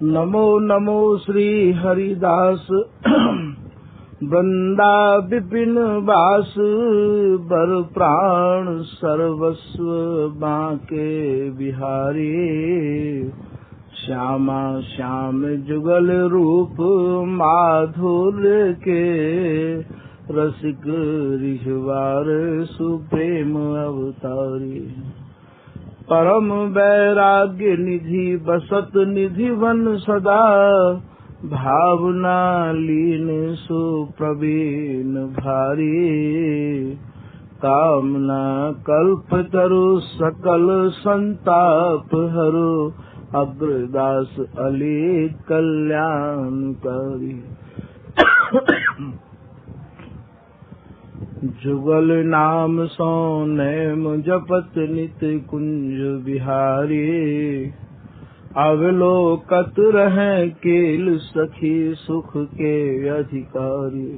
नमो नमो श्री हरिदास वृंदा विपिन वास बर प्राण सर्वस्व बांके बिहारी श्यामा श्याम जुगल रूप माधुर्य के रसिक रिझवार सुप्रेम अवतारी परम वैराग्य निधि बसत निधि वन सदा भावना लीन सुप्रवीण भारी कामना कल्प तरु सकल संताप हरो अग्रदास अली कल्याणकारी जुगल नाम सो नैम जपत नित कुंज बिहारी अवलोकत रहे केल सखी सुख के अधिकारी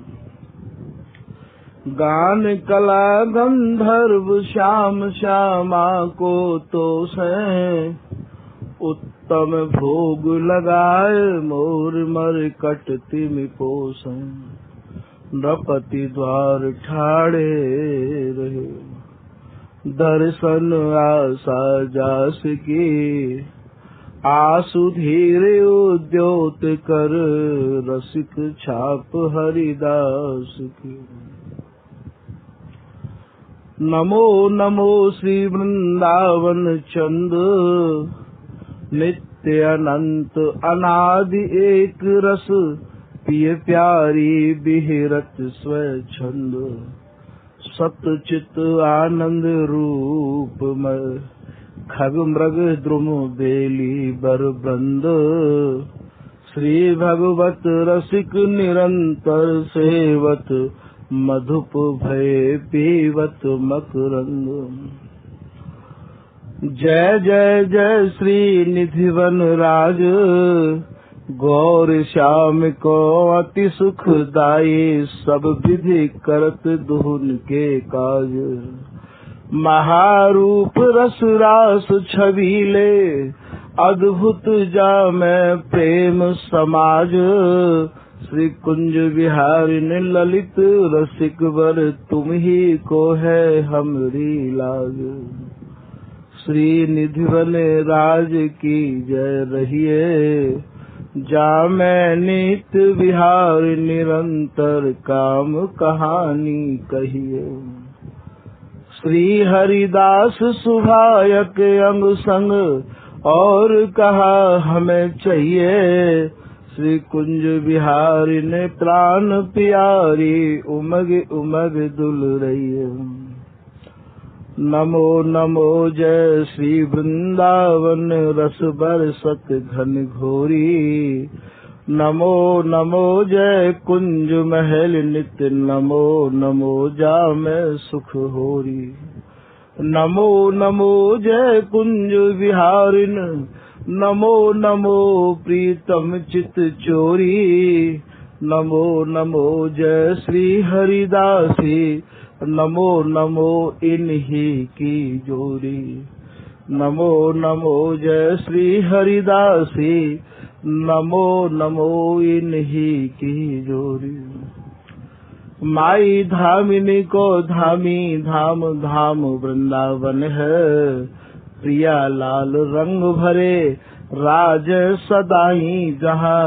गान कला गंधर्व श्याम श्यामा को तो से उत्तम भोग लगाए मोर मर कट तिमि पोषण नृपति द्वार ठाड़े रहे दर्शन आशा जास की आसु धीर उद्योत कर रसिक छाप हरिदास की नमो नमो श्री वृंदावन चंद नित्य अनंत अनादि एक रस पिय प्यारी बिहरत स्वच्छंद सतचित आनंद रूप में खग मृग द्रुम बेली बर बंद श्री भगवत रसिक निरंतर सेवत मधुप भय पीवत मकरंद जय जय जय श्री निधिवन राज गौर श्याम को अति सुखदायी सब विधि करत दुहन के काज महारूप रस रास छबीले अद्भुत जामे प्रेम समाज श्री कुंज बिहारी ललित रसिक वर तुम ही को है हमरी लाज श्री निधिवन राज की जय रहिए जामे नित विहार निरंतर काम कहानी कहिए श्री हरिदास सुभायक अंग संग और कहा हमें चाहिए श्री कुंज बिहारी ने प्राण प्यारी उमग उमग दुल रही नमो नमो जय श्री वृंदावन रस बरसत घन घोरी नमो नमो जय कुंज महल नित्य नमो नमो जामे सुख होरी नमो नमो जय कुंज विहारिन नमो नमो प्रीतम चित चोरी नमो नमो जय श्री हरिदासी नमो नमो इन्हीं की जोरी नमो नमो जय श्री हरिदासी नमो नमो इन्हीं की जोरी माई धामिनी को धामी धाम धाम वृंदावन है प्रिया लाल रंग भरे राज सदाई जहाँ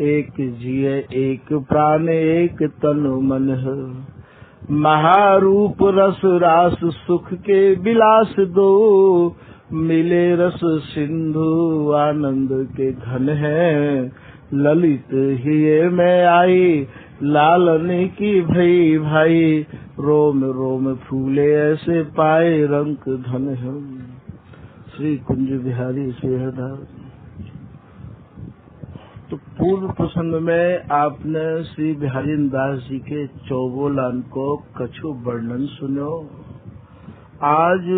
एक जिए एक प्राण एक तन मन है महारूप रस रास सुख के विलास दो मिले रस सिंधु आनंद के घन है ललित ही में आई लालने की भई भाई रोम रोम फूले ऐसे पाए रंग धन है श्री कुंज बिहारी श्री हरिदास। तो पूर्व प्रसंग में आपने श्री बिहारी दास जी के चौबोलान को कछु वर्णन सुनो। आज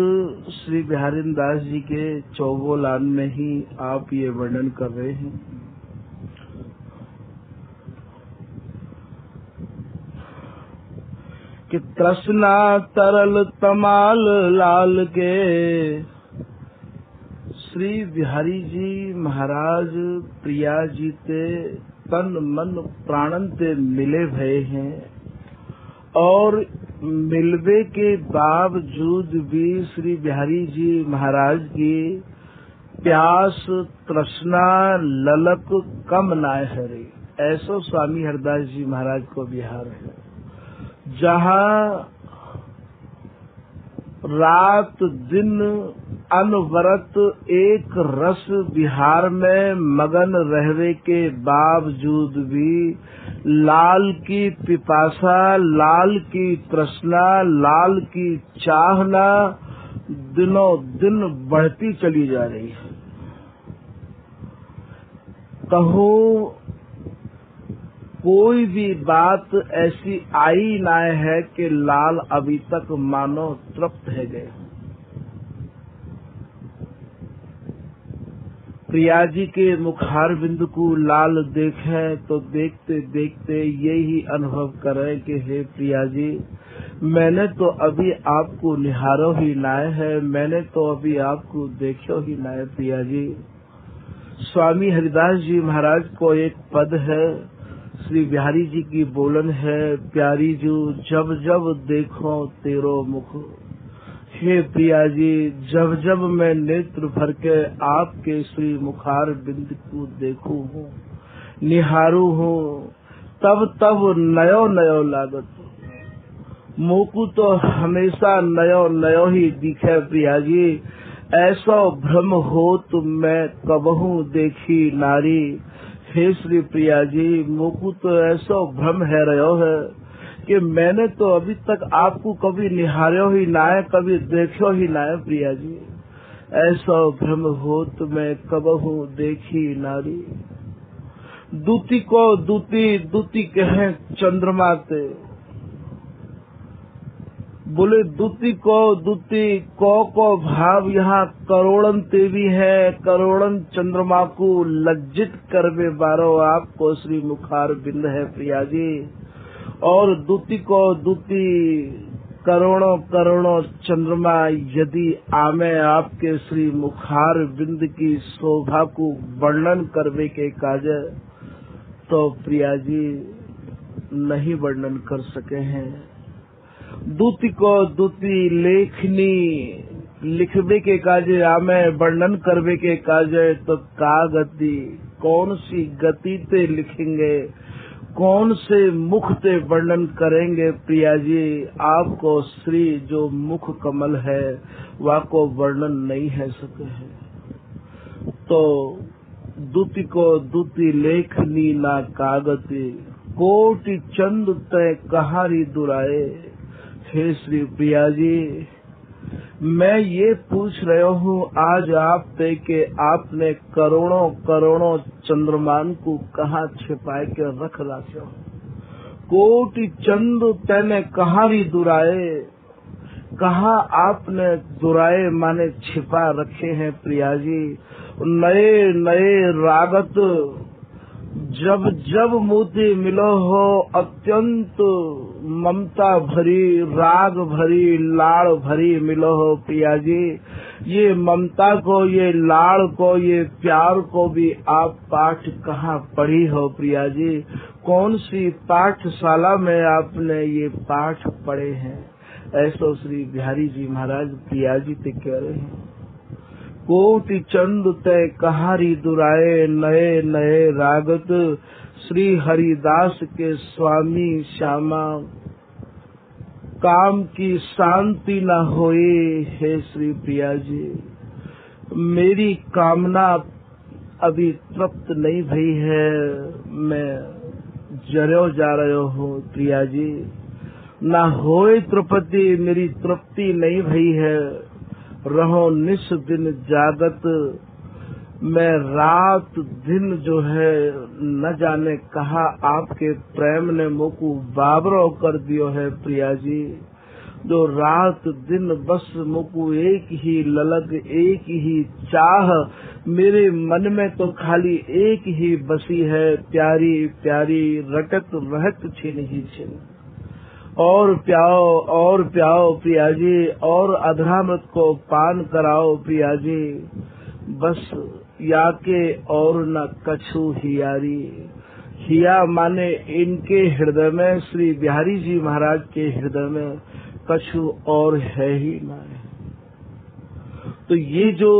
श्री बिहारी दास जी के चौबोलान में ही आप ये वर्णन कर रहे हैं। कि तृष्णा तरल तमाल लाल के श्री बिहारी जी महाराज प्रिया जी ते तन मन प्राणन ते मिले भये हैं और मिलवे के बावजूद भी श्री बिहारी जी महाराज की प्यास तृष्णा ललक कम नाय हरे। ऐसो स्वामी हरदास जी महाराज को बिहार है, जहाँ रात दिन अनवरत एक रस विहार में मगन रहवे के बावजूद भी लाल की पिपासा, लाल की तृष्णा, लाल की चाहना दिनों दिन बढ़ती चली जा रही है। कहूँ कोई भी बात ऐसी आई ना है कि लाल अभी तक मानो तृप्त है गए। प्रिया जी के मुखार बिंदु को लाल देखें तो देखते देखते यही अनुभव करें कि हे प्रिया जी, मैंने तो अभी आपको निहारो ही नाय है, मैंने तो अभी आपको देखो ही नाय। प्रिया जी, स्वामी हरिदास जी महाराज को एक पद है, श्री बिहारी जी की बोलन है, प्यारी जो जब जब देखो तेरो मुख। हे प्रिया जी, जब जब मैं नेत्र भर के आपके श्री मुखार बिंद को देखू हूँ, निहारू हूँ, तब तब नयो नयो लागत। मोकू तो हमेशा नयो नयो ही दिखे प्रिया जी। ऐसा भ्रम हो तुम मैं कबहू देखी नारी। हे श्री प्रिया जी, मोकू तो ऐसा भ्रम है रहो है कि मैंने तो अभी तक आपको कभी निहारो ही ना है, कभी देखो ही ना है। प्रिया जी, ऐसा भ्रम हो तो मैं कबहू देखी नारी। दूती को दूती दूती कहे चंद्रमा ते, बोले दूती को दूती को भाव यहाँ करोड़न तेवी है, करोड़न चंद्रमा को लज्जित करवे बारो आपको श्री मुखार बिंद है प्रिया जी। और दूती को दूती करोड़ों करोड़ों चंद्रमा यदि आमे आपके श्री मुखार बिंद की शोभा को वर्णन करवे के काज तो प्रिया जी नहीं वर्णन कर सके हैं। दूती को दूती लेखनी लिखवे के काजे आमे वर्णन करवे के काजे तो का गति, कौन सी गति ते लिखेंगे, कौन से मुख ते वर्णन करेंगे। प्रिया जी, आपको श्री जो मुख कमल है वह को वर्णन नहीं है सके है। तो दूती को दूती लेखनी ना कागती, कोटि चंद तय कहारी दुराए। हे श्री प्रिया जी, मैं ये पूछ रहा हूँ आज आप पे कि आपने करोड़ों करोड़ों चंद्रमान को कहाँ छिपाए के रख रखे हो। कोटि चंद तैने कहाँ री दुराए, कहाँ आपने दुराए माने छिपा रखे हैं प्रिया जी। नए नए रागत जब जब मोती मिलो हो, अत्यंत ममता भरी राग भरी लाड़ भरी मिलो हो प्रिया जी। ये ममता को, ये लाड़ को, ये प्यार को भी आप पाठ कहाँ पढ़ी हो प्रिया जी। कौन सी पाठशाला में आपने ये पाठ पढ़े हैं। ऐसो श्री बिहारी जी महाराज प्रिया जी ते कह रहे हैं। कोटि चंद तय कहारी दुराए, नए नए रागत श्री हरिदास के स्वामी श्यामा। काम की शांति न होए। हे श्री प्रिया जी, मेरी कामना अभी तृप्त नहीं भई है, मैं जरो जा रहे हूँ प्रिया जी। न होए तृप्ति, मेरी तृप्ति नहीं भई है। रहो निस दिन जागत, मैं रात दिन जो है न जाने कहा आपके प्रेम ने मोकू बाबरो कर दियो है प्रिया जी। जो रात दिन बस मोकू एक ही ललक, एक ही चाह मेरे मन में तो खाली एक ही बसी है, प्यारी प्यारी रटत रहत छिन ही छिन। और प्याओ प्रिया जी, और अधरामृत को पान कराओ प्रिया जी। बस या के और न कछु हियारी। हिया माने इनके हृदय में, श्री बिहारी जी महाराज के हृदय में कछु और है ही नहीं। तो ये जो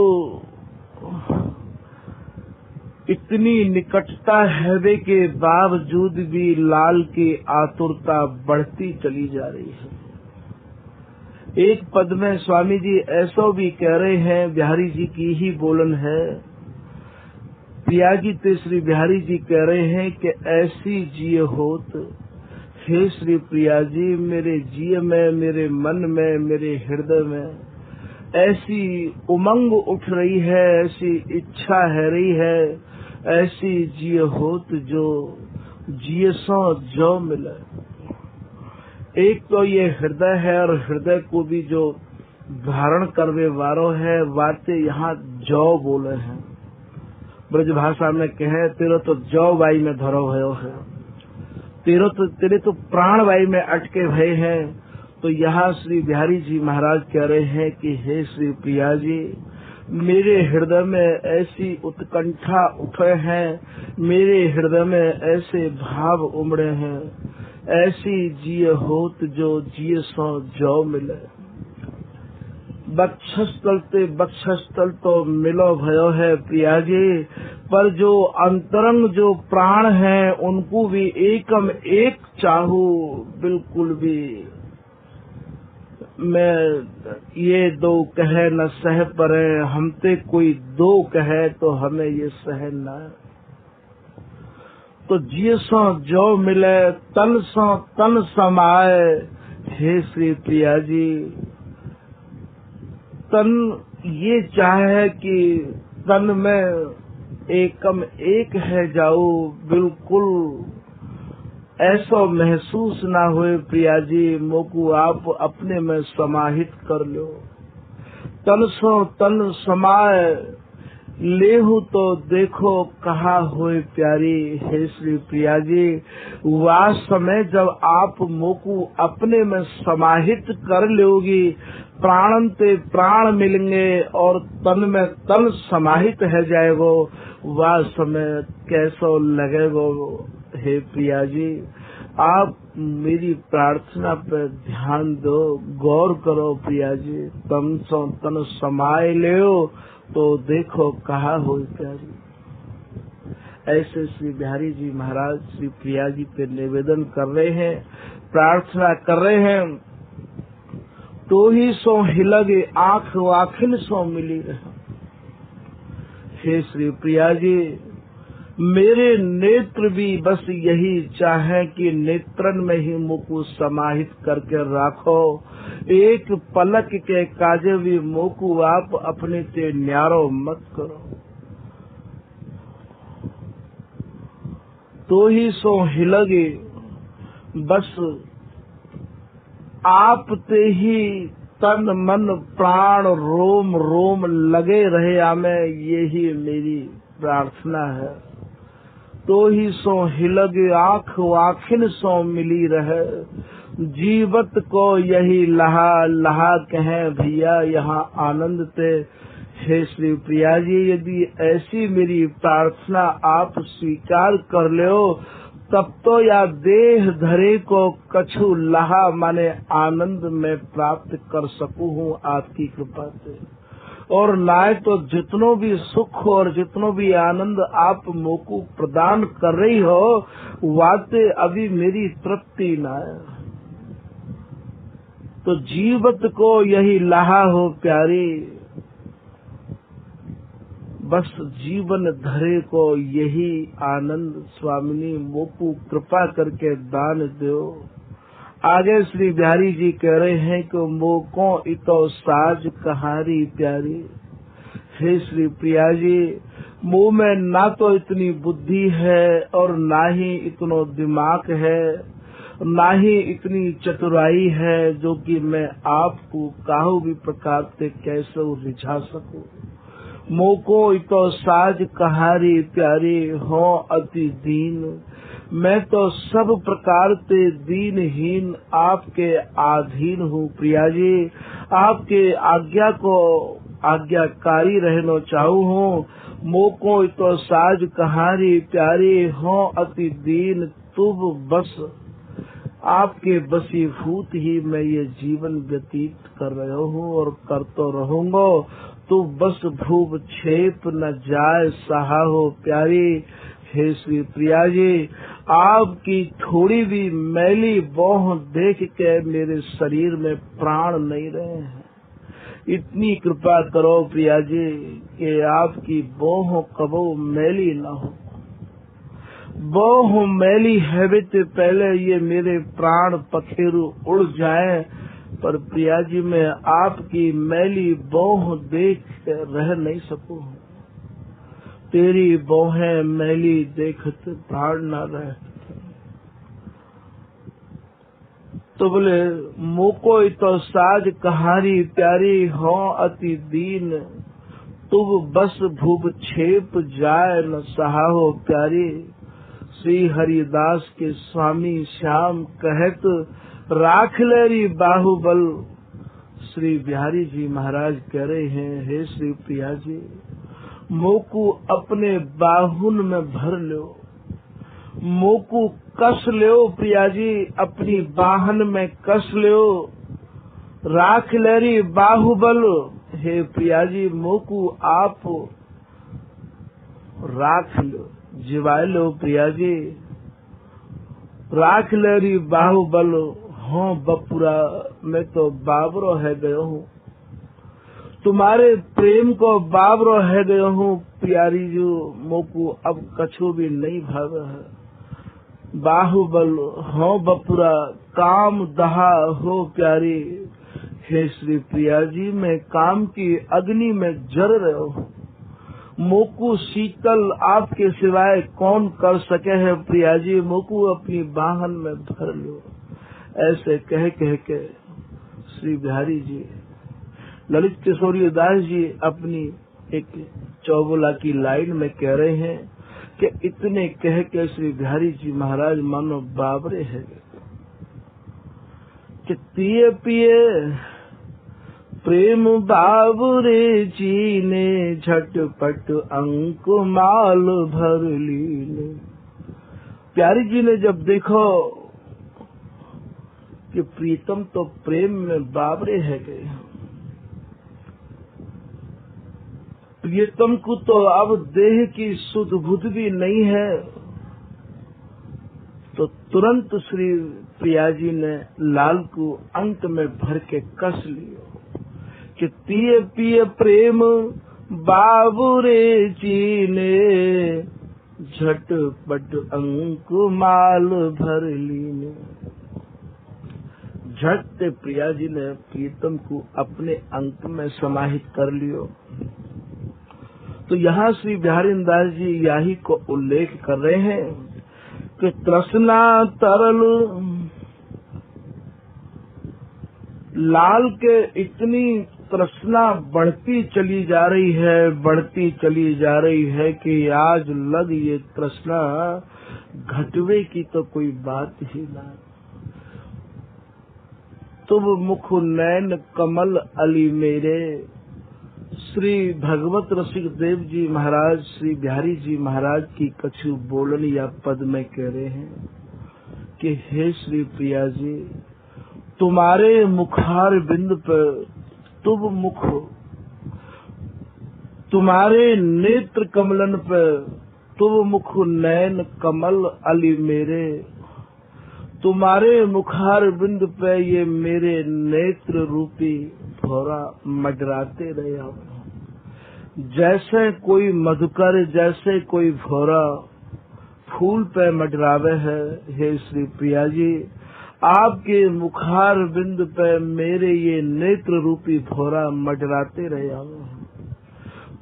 इतनी निकटता है के बावजूद भी लाल की आतुरता बढ़ती चली जा रही है। एक पद में स्वामी जी ऐसा भी कह रहे हैं, बिहारी जी की ही बोलन है, प्रिया जी ते श्री बिहारी जी कह रहे हैं कि ऐसी जिय होत, हे श्री प्रिया जी मेरे जिय में, मेरे मन में, मेरे हृदय में ऐसी उमंग उठ रही है, ऐसी इच्छा है रही है, ऐसी जिय होत जो जिय सो जो मिले। एक तो ये हृदय है और हृदय को भी जो धारण करवे वारो है, बातें यहाँ जो बोले हैं। ब्रज भाषा में कहे तेरे तो जो वाई में धरो भयो है, तेरे तो प्राण वाई में अटके भय हैं। तो यहाँ श्री बिहारी जी महाराज कह रहे हैं कि हे श्री प्रिया जी, मेरे हृदय में ऐसी उत्कंठा उठे हैं, मेरे हृदय में ऐसे भाव उमड़े हैं, ऐसी जिय होत जो जिय सो जो मिले। बक्षस्थल तो मिलो भयो है प्रिया जी, पर जो अंतरंग जो प्राण हैं उनको भी एकम एक चाहू, बिल्कुल भी मैं ये दो कहे न सह परे, हमते कोई दो कहे तो हमें ये सह न। तो जिय सो जो मिले, तन सो तन समाए, हे श्री प्रिया जी तन ये चाहे कि तन में एकम एक है जाऊ, बिल्कुल ऐसा महसूस ना हुए प्रिया जी, मोकू आप अपने में समाहित कर लो। तन सो तन समाए लेहू तो देखो कहा होए प्यारी, हे श्री प्रिया जी वह समय जब आप मोकू अपने में समाहित कर लोगी, प्राणन ते प्राण मिलेंगे और तन में तन समाहित है जाएगो, वह समय कैसो लगेगो। हे प्रिया जी आप मेरी प्रार्थना पर ध्यान दो, गौर करो प्रिया जी, तम सो तन समाये ले तो देखो कहा हो प्यारी। ऐसे श्री बिहारी जी महाराज श्री प्रिया जी पे निवेदन कर रहे हैं, प्रार्थना कर रहे हैं। तो ही सो हिलगे आँख आखिन सो मिली रहे। हे श्री प्रिया जी मेरे नेत्र भी बस यही चाहे कि नेत्रन में ही मुकु समाहित करके राखो, एक पलक के काजे भी मोकू आप अपने से न्यारो मत करो। तो ही सो हिलगे बस आप ते ही तन मन प्राण रोम रोम लगे रहे हमें, यही मेरी प्रार्थना है। तो ही सो हिलगे आँख आखिन सो मिली रहे, जीवत को यही लहा लहा कहे भैया यहाँ आनंद ते। हे श्री प्रिया जी यदि ऐसी मेरी प्रार्थना आप स्वीकार कर लो, तब तो या देह धरे को कछु लहा माने आनंद में प्राप्त कर सकूं हूँ आपकी कृपा से। और नाय तो जितनो भी सुख और जितनो भी आनंद आप मोको प्रदान कर रही हो, वाते अभी मेरी तृप्ति नाय। तो जीवत को यही लहा हो प्यारी, बस जीवन धरे को यही आनंद स्वामिनी मोकू कृपा करके दान दो। आगे श्री बिहारी जी कह रहे हैं कि मोको इतो साज कहारी प्यारी। हे श्री प्रिया जी मुँह में ना तो इतनी बुद्धि है और ना ही इतनो दिमाग है, ना ही इतनी चतुराई है जो कि मैं आपको काहू भी प्रकार से कैसे रिझा सकूं। मोको इतो साज कहारी प्यारी हो अति दीन, मैं तो सब प्रकार से दीनहीन आपके अधीन हूँ प्रिया जी। आपके आज्ञा को आज्ञाकारी रहना चाहू हूँ। मोको तो साज कहारी प्यारी हो अति दीन तुब बस। आपके बसीभूत ही मैं ये जीवन व्यतीत कर रहा हूँ और कर तो रहूंगा। तो बस भूप छेप न जाए सहा हो प्यारी। हे श्री प्रिया जी, आपकी थोड़ी भी मैली बोह देख के मेरे शरीर में प्राण नहीं रहे हैं। इतनी कृपा करो प्रिया जी कि आपकी बोह कबो मैली न हो। बोह मैली है तो पहले ये मेरे प्राण पखेरु उड़ जाए, पर प्रिया जी मैं आपकी मैली बोह देख रह नहीं सकूं। तेरी बोहें मैली देखत प्राण न रहे। तो बोले मोको तो साज कहारी प्यारी हो अति दीन तुब बस भूप छेप जाए न सहाहो प्यारी। श्री हरिदास के स्वामी श्याम कहत राख लेरी बाहुबल। श्री बिहारी जी महाराज कह रहे हैं, हे श्री प्रिया जी, मोकू अपने बाहुन में भर लो, मोकू कस लो प्रिया जी, अपनी बाहन में कस लो। राख लेरी बाहुबल, हे प्रिया जी मोकू आप राख लो, जिवा लो प्रिया जी। राख लेरी बाहुबल हो बपुरा, मैं तो बाबरो है गयो हूँ, तुम्हारे प्रेम को बाबरो है गयो हूँ प्यारी जो मोकू अब कछु भी नहीं भाव है। बाहुबल हो बपुरा काम दहा हो प्यारी। हे श्री प्रिया जी, मैं काम की अग्नि में जल रहा हूँ। मोकू शीतल आपके सिवाय कौन कर सके है प्रिया जी, मोकू अपनी बाहन में भर लो। ऐसे कह कह के श्री बिहारी जी, ललित किशोरी दास जी अपनी एक चौबोला की लाइन में कह रहे हैं कि इतने कह के श्री बिहारी जी महाराज मानो बाबरे है कि पिए पिए प्रेम बाबरे जी ने झटपट अंक माल भर लीने। प्यारी जी ने जब देखो कि प्रीतम तो प्रेम में बाबरे है गए, प्रियतम को तो अब देह की सुध बुध भी नहीं है, तो तुरंत श्री प्रिया जी ने लाल को अंत में भर के कस लियो कि पिए पिए प्रेम बाबूरे जी ने झटपट अंक माल भर लीने। झट से प्रिया जी ने प्रीतम को अपने अंक में समाहित कर लियो। तो यहाँ श्री बिहारी दास जी यही को उल्लेख कर रहे हैं कि तृष्णा तरल लाल के इतनी तृष्णा बढ़ती चली जा रही है, बढ़ती चली जा रही है कि आज लग ये तृष्णा घटवे की तो कोई बात ही ना। तुम मुख नैन कमल अली मेरे। श्री भगवत रसिक देव जी महाराज श्री बिहारी जी महाराज की कछु बोलन या पद में कह रहे हैं कि हे श्री प्रिया जी, तुम्हारे मुखार बिंद पर तुम मुख, तुम्हारे नेत्र कमलन पर तुम मुख नैन कमल अली मेरे। तुम्हारे मुखार बिंद पे ये मेरे नेत्र रूपी भौरा मडराते रहे हो। जैसे कोई मधुकर, जैसे कोई भौरा फूल पे मडरावे है, हे श्री प्रिया जी आपके मुखार बिंद पे मेरे ये नेत्र रूपी भौरा मडराते रहे हो।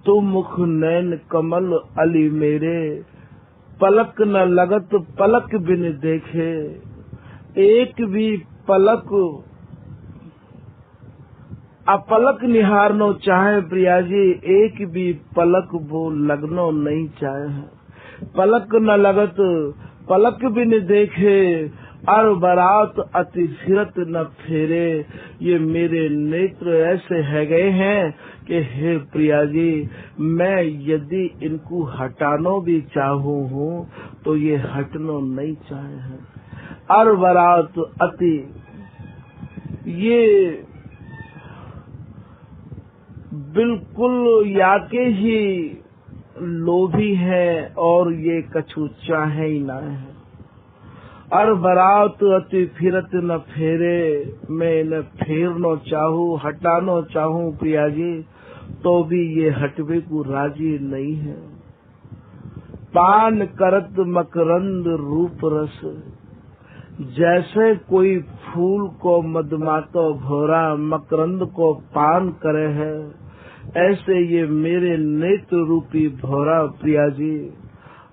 तुम मुख नैन कमल अली मेरे, पलक न लगत पलक बिन देखे। एक भी पलक अपलक निहारनो चाहे प्रिया जी, एक भी पलक वो लगनो नहीं चाहे। पलक न लगत पलक बिन देखे, अर बरात अति फिरत न फेरे। ये मेरे नेत्र ऐसे है गए हैं कि हे प्रिया जी, मैं यदि इनको हटानो भी चाहूँ हूँ तो ये हटनो नहीं चाहे हैं। अर बरात अति, ये बिल्कुल याके ही लोभी है और ये कछु चाहे ही ना है। अर बरात अति फिरत न फेरे, मैं इन्हें फेरनो चाहूँ, हटानो चाहूँ प्रिया जी, तो भी ये हटवे को राजी नहीं है। पान करत मकरंद रूप रस, जैसे कोई फूल को मदमातो भोरा मकरंद को पान करे है, ऐसे ये मेरे नेत्र रूपी भोरा प्रिया जी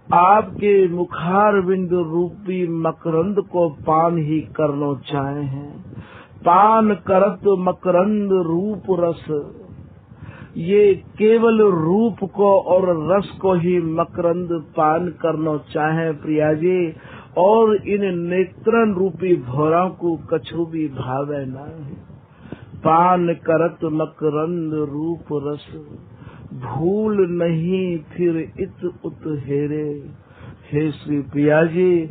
आपके मुखार बिंदु रूपी मकरंद को पान ही करना चाहे हैं। पान करत मकरंद रूप रस, ये केवल रूप को और रस को ही मकरंद पान करना चाहे प्रिया जी, और इन नेत्रन रूपी भौरा को कछु भी भावे ना है। पान करत मकरंद रूप रस, भूल नहीं फिर इत उत हेरे। हे श्री प्रिया जी,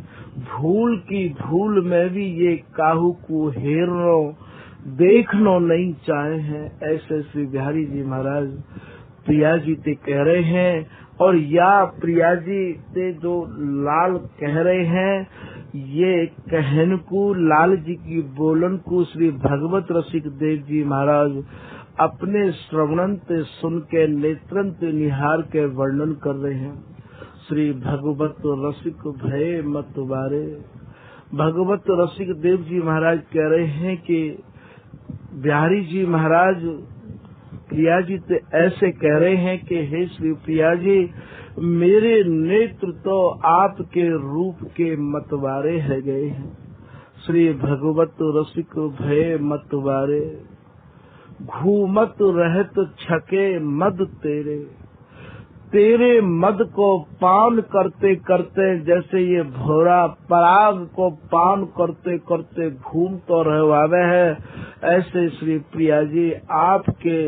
भूल की भूल में भी ये काहू को हेरनो देखनो नहीं चाहे हैं, ऐसे श्री बिहारी जी महाराज प्रिया जी ते कह रहे हैं। और या प्रिया जी ते जो लाल कह रहे हैं, ये कहन को लाल जी की बोलन को श्री भगवत रसिक देव जी महाराज अपने श्रवणन ते सुन के नेत्रन ते निहार के वर्णन कर रहे हैं। श्री भगवत रसिक भय मत बारे। भगवत रसिक देव जी महाराज कह रहे हैं कि बिहारी जी महाराज प्रिया जी ते ऐसे कह रहे हैं कि हे श्री प्रिया जी, मेरे नेत्र तो आपके रूप के मतवारे है गए हैं। श्री भगवत रसिक भय मतवारे, घूमत रहत छके मद तेरे। तेरे मद को पान करते करते जैसे ये भोरा पराग को पान करते करते घूम तो रहवावे है, ऐसे श्री प्रिया जी आपके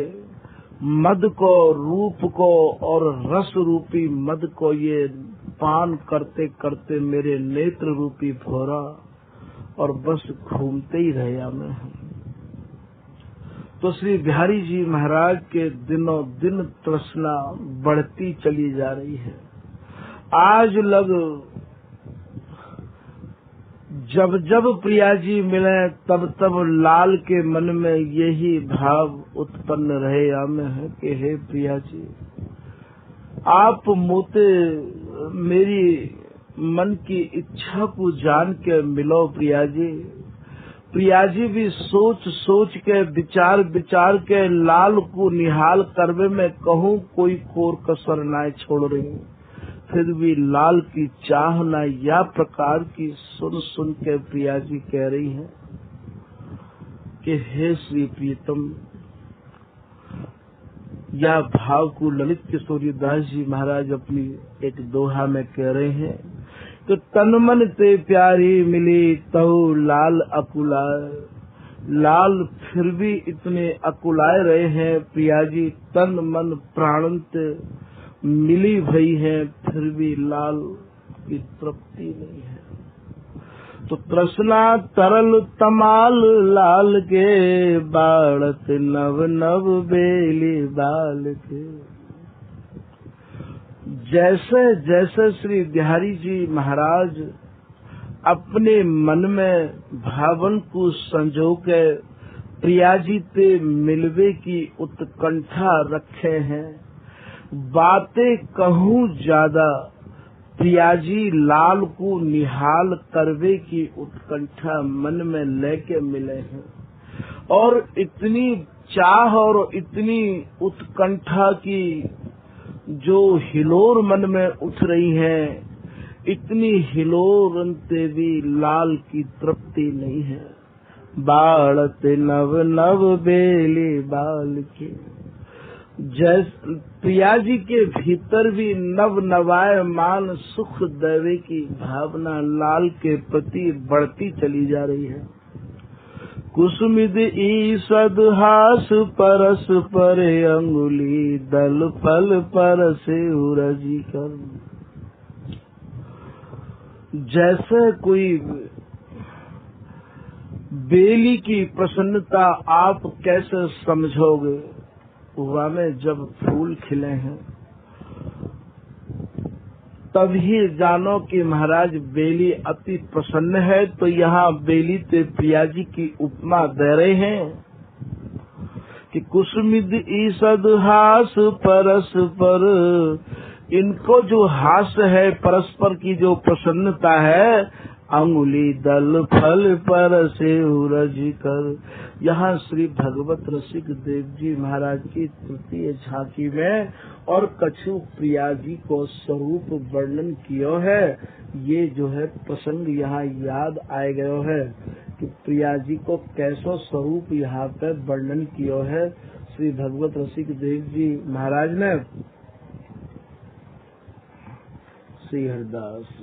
मद को, रूप को और रस रूपी मद को ये पान करते करते मेरे नेत्र रूपी भोरा और बस घूमते ही रहे मैं। तो श्री बिहारी जी महाराज के दिनों दिन तृष्णा बढ़ती चली जा रही है। आज लग जब जब प्रिया जी मिले तब तब लाल के मन में यही भाव उत्पन्न रहे आमे है कि हे प्रिया जी, आप मोते मेरी मन की इच्छा को जान के मिलो प्रिया जी। प्रिया जी भी सोच सोच के विचार विचार के लाल को निहाल करवे में कहूँ कोई कोर कसर ना छोड़ रही, फिर भी लाल की चाह न या प्रकार की सुन सुन के प्रिया जी कह रही हैं कि हे श्री प्रीतम। या भाव को ललित किशोरी दास जी महाराज अपनी एक दोहा में कह रहे हैं तो तन मन ते प्यारी मिली तहु लाल अकुलाए। लाल फिर भी इतने अकुलाए रहे हैं प्रिया जी, तन मन प्राण ते मिली भई है, फिर भी लाल की तृप्ति नहीं है। तो तृष्णा तरल तमाल लाल के, बाढ़त नव नव बेली बाल के। जैसे जैसे श्री बिहारी जी महाराज अपने मन में भावन को संजो के प्रिया जी ते मिलवे की उत्कंठा रखे हैं, बातें कहूँ ज्यादा प्रिया जी लाल को निहाल करवे की उत्कंठा मन में लेके मिले हैं। और इतनी चाह और इतनी उत्कंठा की जो हिलोर मन में उठ रही है, इतनी हिलोर अंते भी लाल की तृप्ति नहीं है। बाढ़ते नव नव बेली बाल के। जैसे प्रिया जी के भीतर भी नव नवाय मान सुख देवे की भावना लाल के प्रति बढ़ती चली जा रही है। कुसुमिद ईसद हास परस परे अंगुली दल फल पर से उरजी कर। जैसे कोई बेली की प्रसन्नता आप कैसे समझोगे? वह में जब फूल खिले हैं तभी जानो कि महाराज बेली अति प्रसन्न है। तो यहाँ बेली ते प्रिया जी की उपमा दे रहे हैं कि कुसुमिद ईसद हास परस पर, इनको जो हास्य है, परस्पर की जो प्रसन्नता है, अंगुली दल फल पर से उरज कर। यहाँ श्री भगवत रसिक देव जी महाराज की तृतीय झांकी में और कछु प्रिया जी को स्वरूप वर्णन किया है। ये जो है प्रसंग यहाँ याद आए गयो है कि प्रिया जी को कैसो स्वरूप यहाँ पे वर्णन किया है श्री भगवत रसिक देव जी महाराज ने। श्री हरिदास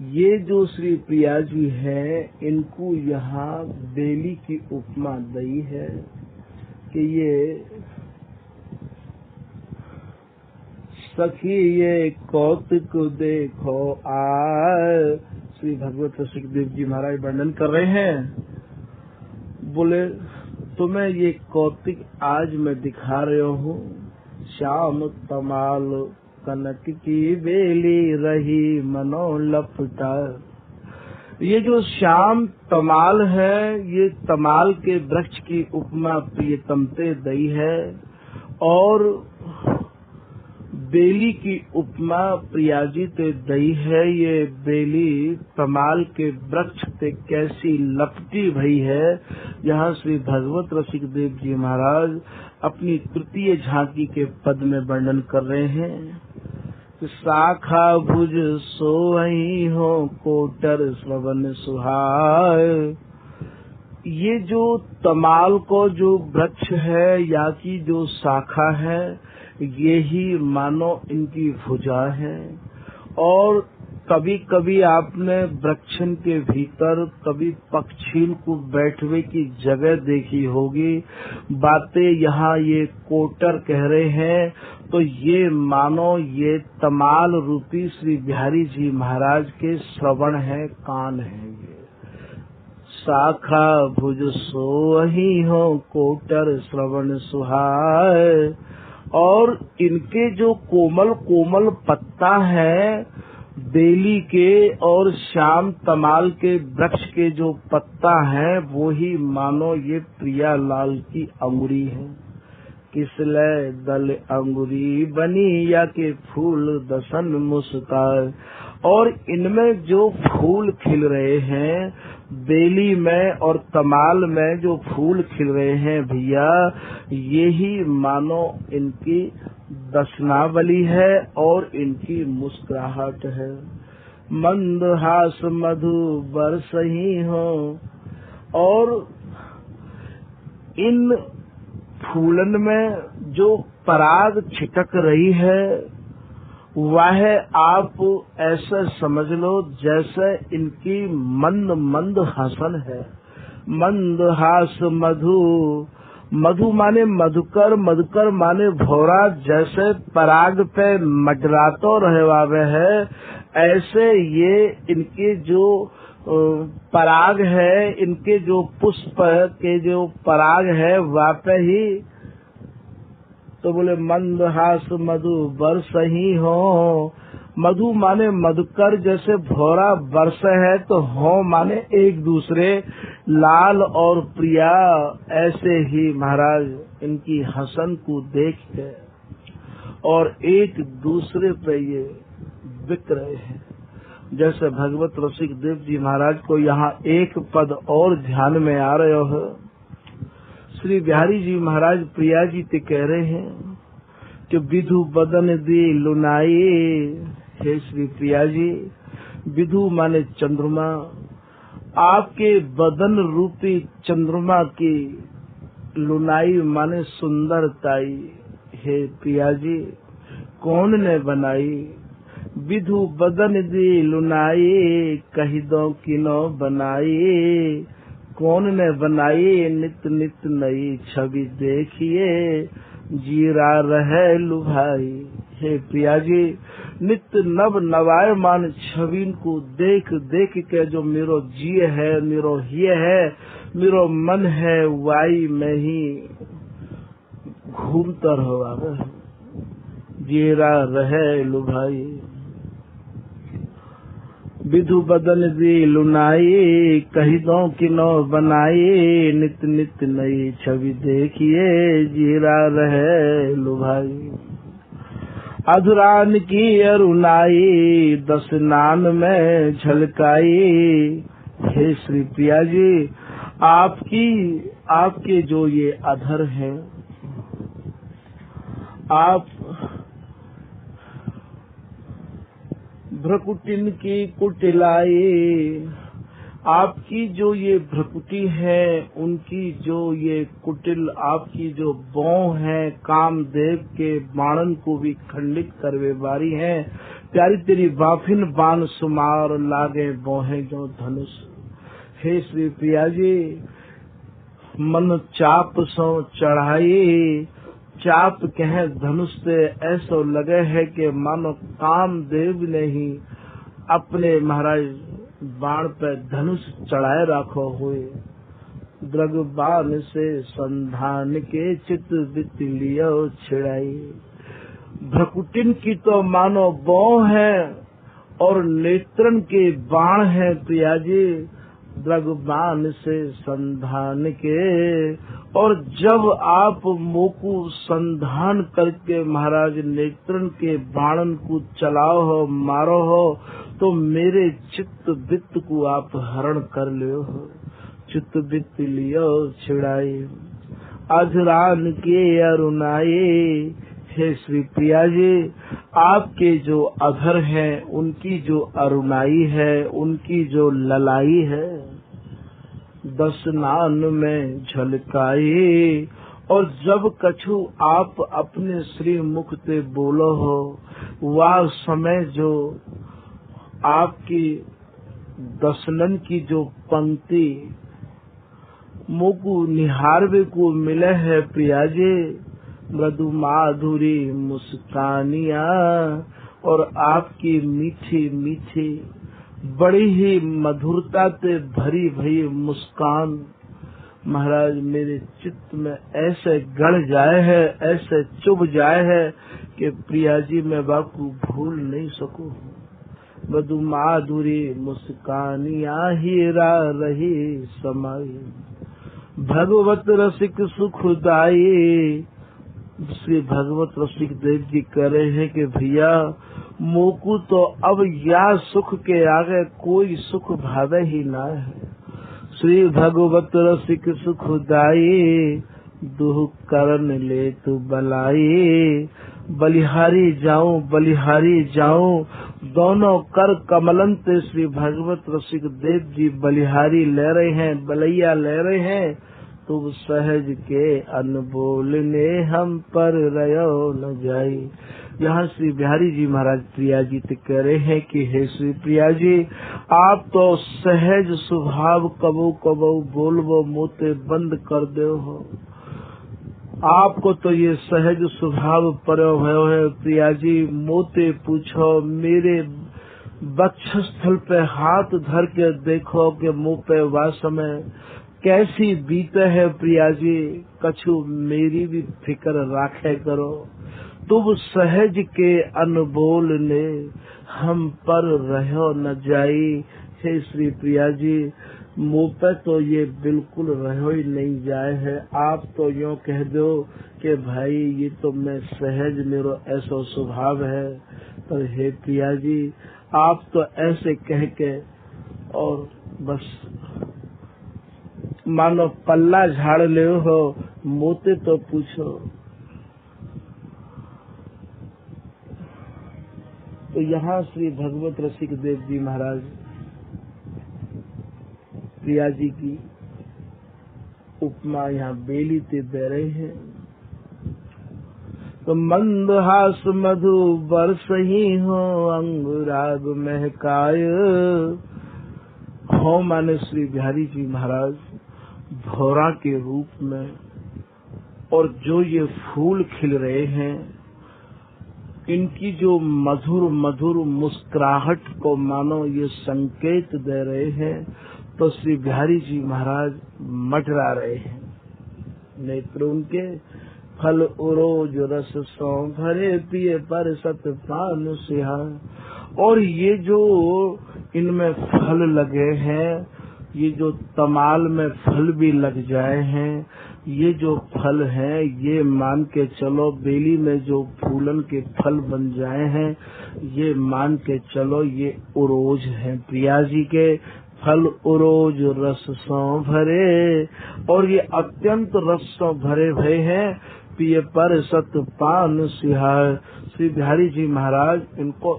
ये जो श्री प्रिया जी है, इनको यहाँ बेली की उपमा दी है कि ये सखी ये कौतुक देखो आए। श्री भगवत रसिक देव जी महाराज वर्णन कर रहे हैं, बोले तुम्हें ये कौतुक आज मैं दिखा रहा हूँ। श्याम तमाल कनक की बेली रही मनो लपटा। ये जो श्याम तमाल है, ये तमाल के वृक्ष की उपमा प्रियतमते दई है और बेली की उपमा प्रिया जी ते दई है। ये बेली तमाल के वृक्ष ते कैसी लपटी भई है, यहाँ श्री भगवत रसिक देव जी महाराज अपनी तृतीय झांकी के पद में वर्णन कर रहे हैं। शाखा भुज सोई हो कोटर श्रवण सुहाय। ये जो तमाल को जो वृक्ष है या की जो शाखा है, ये ही मानो इनकी भुजा है। और कभी कभी आपने वृक्षन के भीतर कभी पक्षी को बैठने की जगह देखी होगी। बातें यहाँ ये कोटर कह रहे हैं, तो ये मानो ये तमाल रूपी श्री बिहारी जी महाराज के श्रवण है, कान है। ये शाखा भुज सोही हो कोटर श्रवण सुहाय। और इनके जो कोमल कोमल पत्ता है बेली के और श्याम तमाल के वृक्ष के जो पत्ता है, वो ही मानो ये प्रिया लाल की अंगुरी है। किसले दल अंगुरी बनी या के फूल दसन मुस्काए। और इनमें जो फूल खिल रहे हैं, बेली में और तमाल में जो फूल खिल रहे हैं भैया, ये ही मानो इनकी दशनावली है और इनकी मुस्कुराहट है। मंदहास मधु बरसही हो। और इन फूलन में जो पराग छिटक रही है, वह आप ऐसे समझ लो जैसे इनकी मंद मंद हसन है। मंद हास मधु, मधु माने मधुकर, मधुकर माने भौरा। जैसे पराग पे मडरातो रहवावे है, ऐसे ये इनके जो पराग है, इनके जो पुष्प के जो पराग है, वह पे ही तो बोले मंद हास मधु बरसही हो। मधु माने मधुकर, जैसे भौरा बरस है तो हो माने एक दूसरे, लाल और प्रिया। ऐसे ही महाराज इनकी हसन को देख के और एक दूसरे पे ये बिक रहे हैं। जैसे भगवत रसिक देव जी महाराज को यहाँ एक पद और ध्यान में आ रहे हो। श्री बिहारी जी महाराज प्रिया जी ते कह रहे हैं कि विधु बदन दी लुनाई। हे श्री प्रिया जी, विधु माने चंद्रमा, आपके बदन रूपी चंद्रमा की लुनाई माने सुंदरताई। हे प्रिया जी कौन ने बनाई, विधु बदन दी लुनाई, कही दो किनो बनाई। कौन ने बनाई नित नित नई छवि देखिए, जीरा रहे लुभाई। हे प्रिया जी नित नव नवायमान छवि को देख देख के जो मेरो जिय है, मेरो हिय है, मेरो मन है, वाई में ही घूमता रहो, जीरा रहे लुभाई। विधु बदन दी लुनाई, कही दो किनो बनाई। नित नित नई छवि देखिए, जीरा रहे लुभाई। अधुरान की अरुणाई, दस नान में झलकाई। हे श्री प्रिया जी आपके जो ये अधर हैं, आप भ्रकुटिन की कुटिलाई, आपकी जो ये भ्रकुटी है, उनकी जो ये कुटिल, आपकी जो बौं है, कामदेव के बाणन को भी खंडित करवे वारी है। प्यारी तेरी बाफिन बाण सुमार, लागे बोहे जो धनुष। हे श्री प्रिया जी मन चाप सो चढ़ाई, चाप कहे धनुष से ऐसो लगे है कि मानो कामदेव ने ही अपने महाराज बाण पे धनुष चढ़ाए रखो हुए। द्रग बाण से संधान के चित बित लियो छिड़ाई। भ्रकुटिन की तो मानो बौं है और नेत्रन के बाण है प्रिया जी, द्रग बाण से संधान के। और जब आप मोकू संधान करके महाराज नेत्रन के बाणन को चलाओ हो, मारो हो, तो मेरे चित्त वित्त को आप हरण कर लियो हो। चित्त वित्त लियो छिड़ाई, अधरान के अरुणाई। हे श्री प्रिया जी आपके जो अधर हैं, उनकी जो अरुणाई है, उनकी जो ललाई है, दस नान में झलकाई। और जब कछु आप अपने श्री मुख से बोलो हो, वह समय जो आपकी दसनन की जो पंक्ति मोकू निहारवे को मिले है प्रिया जी, मृदु माधुरी मुस्कानिया और आपकी मीठी मीठी बड़ी ही मधुरता से भरी भरी मुस्कान महाराज मेरे चित्त में ऐसे गड़ जाए है, ऐसे चुभ जाए है कि प्रिया जी मैं बापू भूल नहीं सकूं। मधु माधुरी मुस्कानिया हीरा रही समाई, भगवत रसिक सुखदाई। श्री भगवत रसिक देव जी कह रहे हैं कि भैया मोकू तो अब या सुख के आगे कोई सुख भावे ही ना है। श्री भगवत रसिक सुखदाई, दुह करन ले तू बलाई। बलिहारी जाऊं दोनों कर कमलन ते श्री भगवत रसिक देव जी बलिहारी ले रहे हैं, बलैया ले रहे हैं। तुम सहज के अनबोल ने हम पर रयो न जाई। यहाँ श्री बिहारी जी महाराज प्रिया जी ते कह रहे हैं कि हे श्री प्रिया जी आप तो सहज स्वभाव कबो कबो बोलबो मोते बंद कर दे हो। आपको तो ये सहज स्वभाव पर्यो भयो है प्रिया जी, मोते पूछो मेरे वक्षस्थल पे हाथ धर के देखो कि मुँह पे वह समय कैसी बीते है प्रिया जी, कछु मेरी भी फिक्र राखे करो। तुम सहज के अनबोल ने हम पर रहो न जाई। हे श्री प्रिया जी मुँह पे तो ये बिल्कुल रहो ही नहीं जाए है। आप तो यूँ कह दो कि भाई ये तो मैं सहज मेरो ऐसा स्वभाव है, पर हे प्रिया जी आप तो ऐसे कह के और बस मानो पल्ला झाड़ ले हो, मोते तो पूछो। तो यहाँ श्री भगवत रसिक देव जी महाराज प्रिया जी की उपमा यहाँ बेली ते दे रहे हैं। तो मंदहास मधु बरस ही हो अंगुराग महकाय। हो माने श्री बिहारी जी महाराज भौरा के रूप में, और जो ये फूल खिल रहे हैं इनकी जो मधुर मधुर मुस्कुराहट को मानो ये संकेत दे रहे हैं। तो श्री बिहारी जी महाराज मटरा रहे हैं। नेत्र उनके फल उरोज रस सौ भरे पिए पर सत पान सिहा। और ये जो इनमें फल लगे हैं, ये जो तमाल में फल भी लग जाए हैं, ये जो फल हैं ये मान के चलो बेली में जो फूलन के फल बन जाए हैं, ये मान के चलो ये उरोज हैं प्रिया जी के। फल उरोज रस सौ भरे, और ये अत्यंत रस सौ भरे भरे हैं। पिए पर सत पान सिहार। श्री बिहारी जी महाराज इनको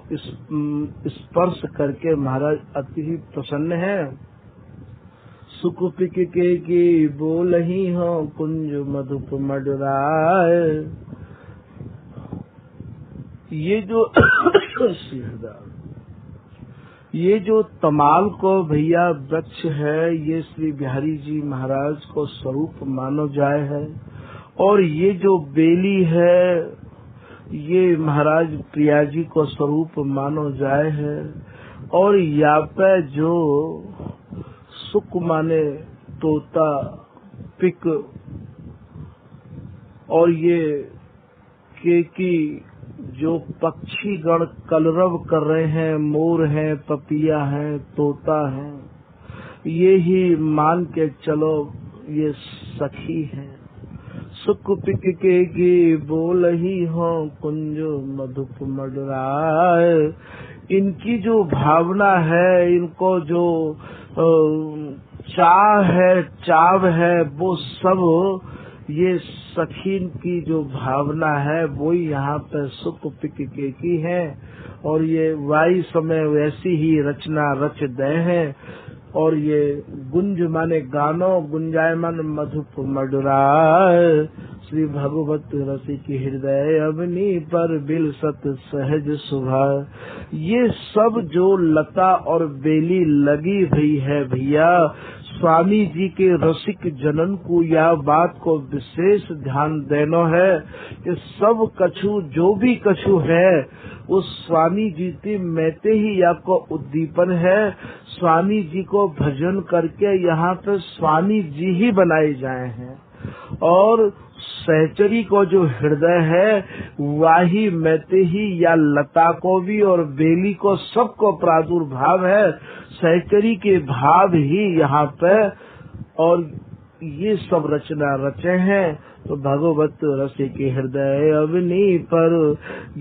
स्पर्श करके महाराज अति ही प्रसन्न है। सुख पिक के बोल ही हो कुंज मधुप मडराय। ये जो तमाल को भैया वृक्ष है, ये श्री बिहारी जी महाराज को स्वरूप मानो जाए है। और ये जो बेली है ये महाराज प्रिया जी को स्वरूप मानो जाए है। और यहाँ पे जो सुक माने तोता पिक, और ये केकी जो पक्षी गण कलरव कर रहे हैं, मोर हैं, पपिया हैं, तोता हैं, ये ही मान के चलो ये सखी हैं। सुख पिक के बोल ही हो कुंज मधुप मडराय। इनकी जो भावना है, इनको जो चाव है वो सब ये सखी की जो भावना है वो यहाँ पे सुख पिक की है। और ये वाई समय वैसी ही रचना रच दे हैं। और ये गुंज माने गानो, गुंजायमन मधुप मडराय। श्री भगवत रसिक हृदय अवनी पर बिल सत सहज सुभा। ये सब जो लता और बेली लगी हुई है भैया, स्वामी जी के रसिक जनन को यह बात को विशेष ध्यान देना है कि सब कछु जो भी कछु है वो स्वामी जी की मैते ही आपको उद्दीपन है। स्वामी जी को भजन करके यहाँ पे स्वामी जी ही बनाए जाए हैं। और सहचरी को जो हृदय है वही मैते ही या लता को भी और बेली को सबको प्रादुर्भाव है। सहचरी के भाव ही यहाँ पे, और ये सब रचना रचे हैं। तो भगवत रसिक हृदय अवनी पर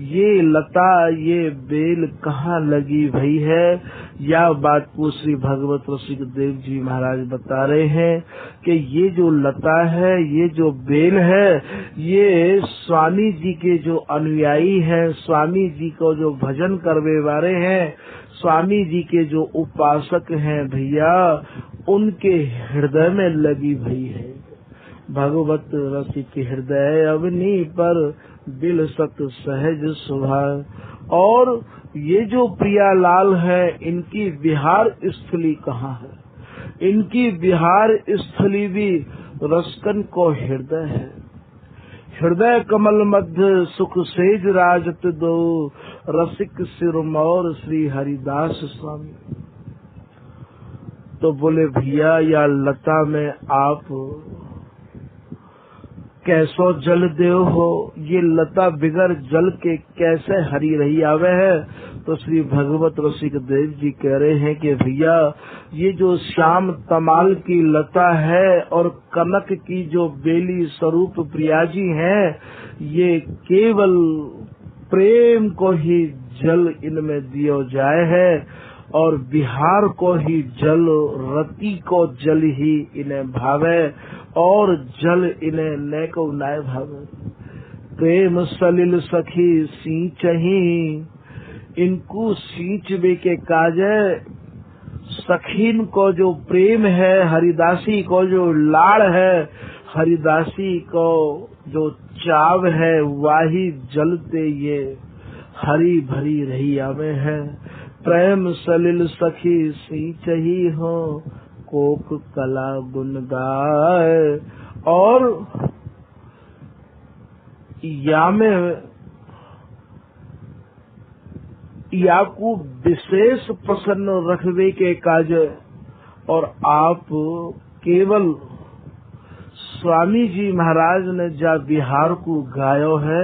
ये लता ये बेल कहाँ लगी भई है, या बात को श्री भगवत रसिक देव जी महाराज बता रहे हैं कि ये जो लता है, ये जो बेल है, ये स्वामी जी के जो अनुयायी हैं, स्वामी जी को जो भजन करवे वाले हैं, स्वामी जी के जो उपासक हैं भैया, उनके हृदय में लगी भई है। भगवत रसिक हृदय अवनी पर बिल सत सहज सुभा। और ये जो प्रियालाल है, इनकी विहार स्थली कहाँ है? इनकी विहार स्थली भी रसकन को हृदय है। हृदय कमल मध्य सुख सेज राजत दो, रसिक सिरमौर श्री हरिदास स्वामी। तो बोले भैया या लता में आप कैसो जल देव हो, ये लता बिगर जल के कैसे हरी रही आवे है। तो श्री भगवत रसिक देव जी कह रहे हैं कि भैया ये जो श्याम तमाल की लता है और कनक की जो बेली स्वरूप प्रिया जी है, ये केवल प्रेम को ही जल इनमें दियो जाए है, और बिहार को ही जल, रति को जल ही इन्हें भावे, और जल इन्हें नैको नाय भावे। प्रेम सलिल सखी सींचही, इनको सींचबे के काजे सखीन को जो प्रेम है, हरिदासी को जो लाड़ है, हरिदासी को जो चाव है, वाही जलते ये हरी भरी रहिया में है। प्रेम सलिल सखी सींचही हो, कोक कला गुन गाय। और या में या को विशेष प्रसन्न रखवे के काज और आप केवल स्वामी जी महाराज ने जा बिहार को गायो है,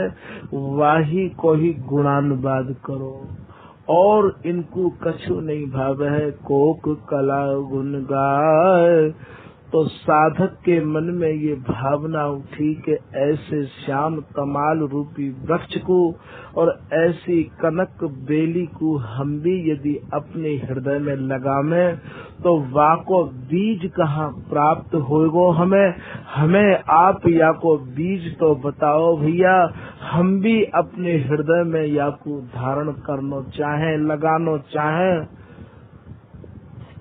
वाही को ही गुणानुवाद करो और इनको कछु नहीं भाव है। कोक कला गुण गाय। तो साधक के मन में ये भावना उठी कि ऐसे श्याम कमाल रूपी वृक्ष को और ऐसी कनक बेली को हम भी यदि अपने हृदय में लगावे तो वाको बीज कहाँ प्राप्त होगो हमें आप या को बीज तो बताओ भैया, हम भी अपने हृदय में या को धारण करना चाहें, लगाना चाहें।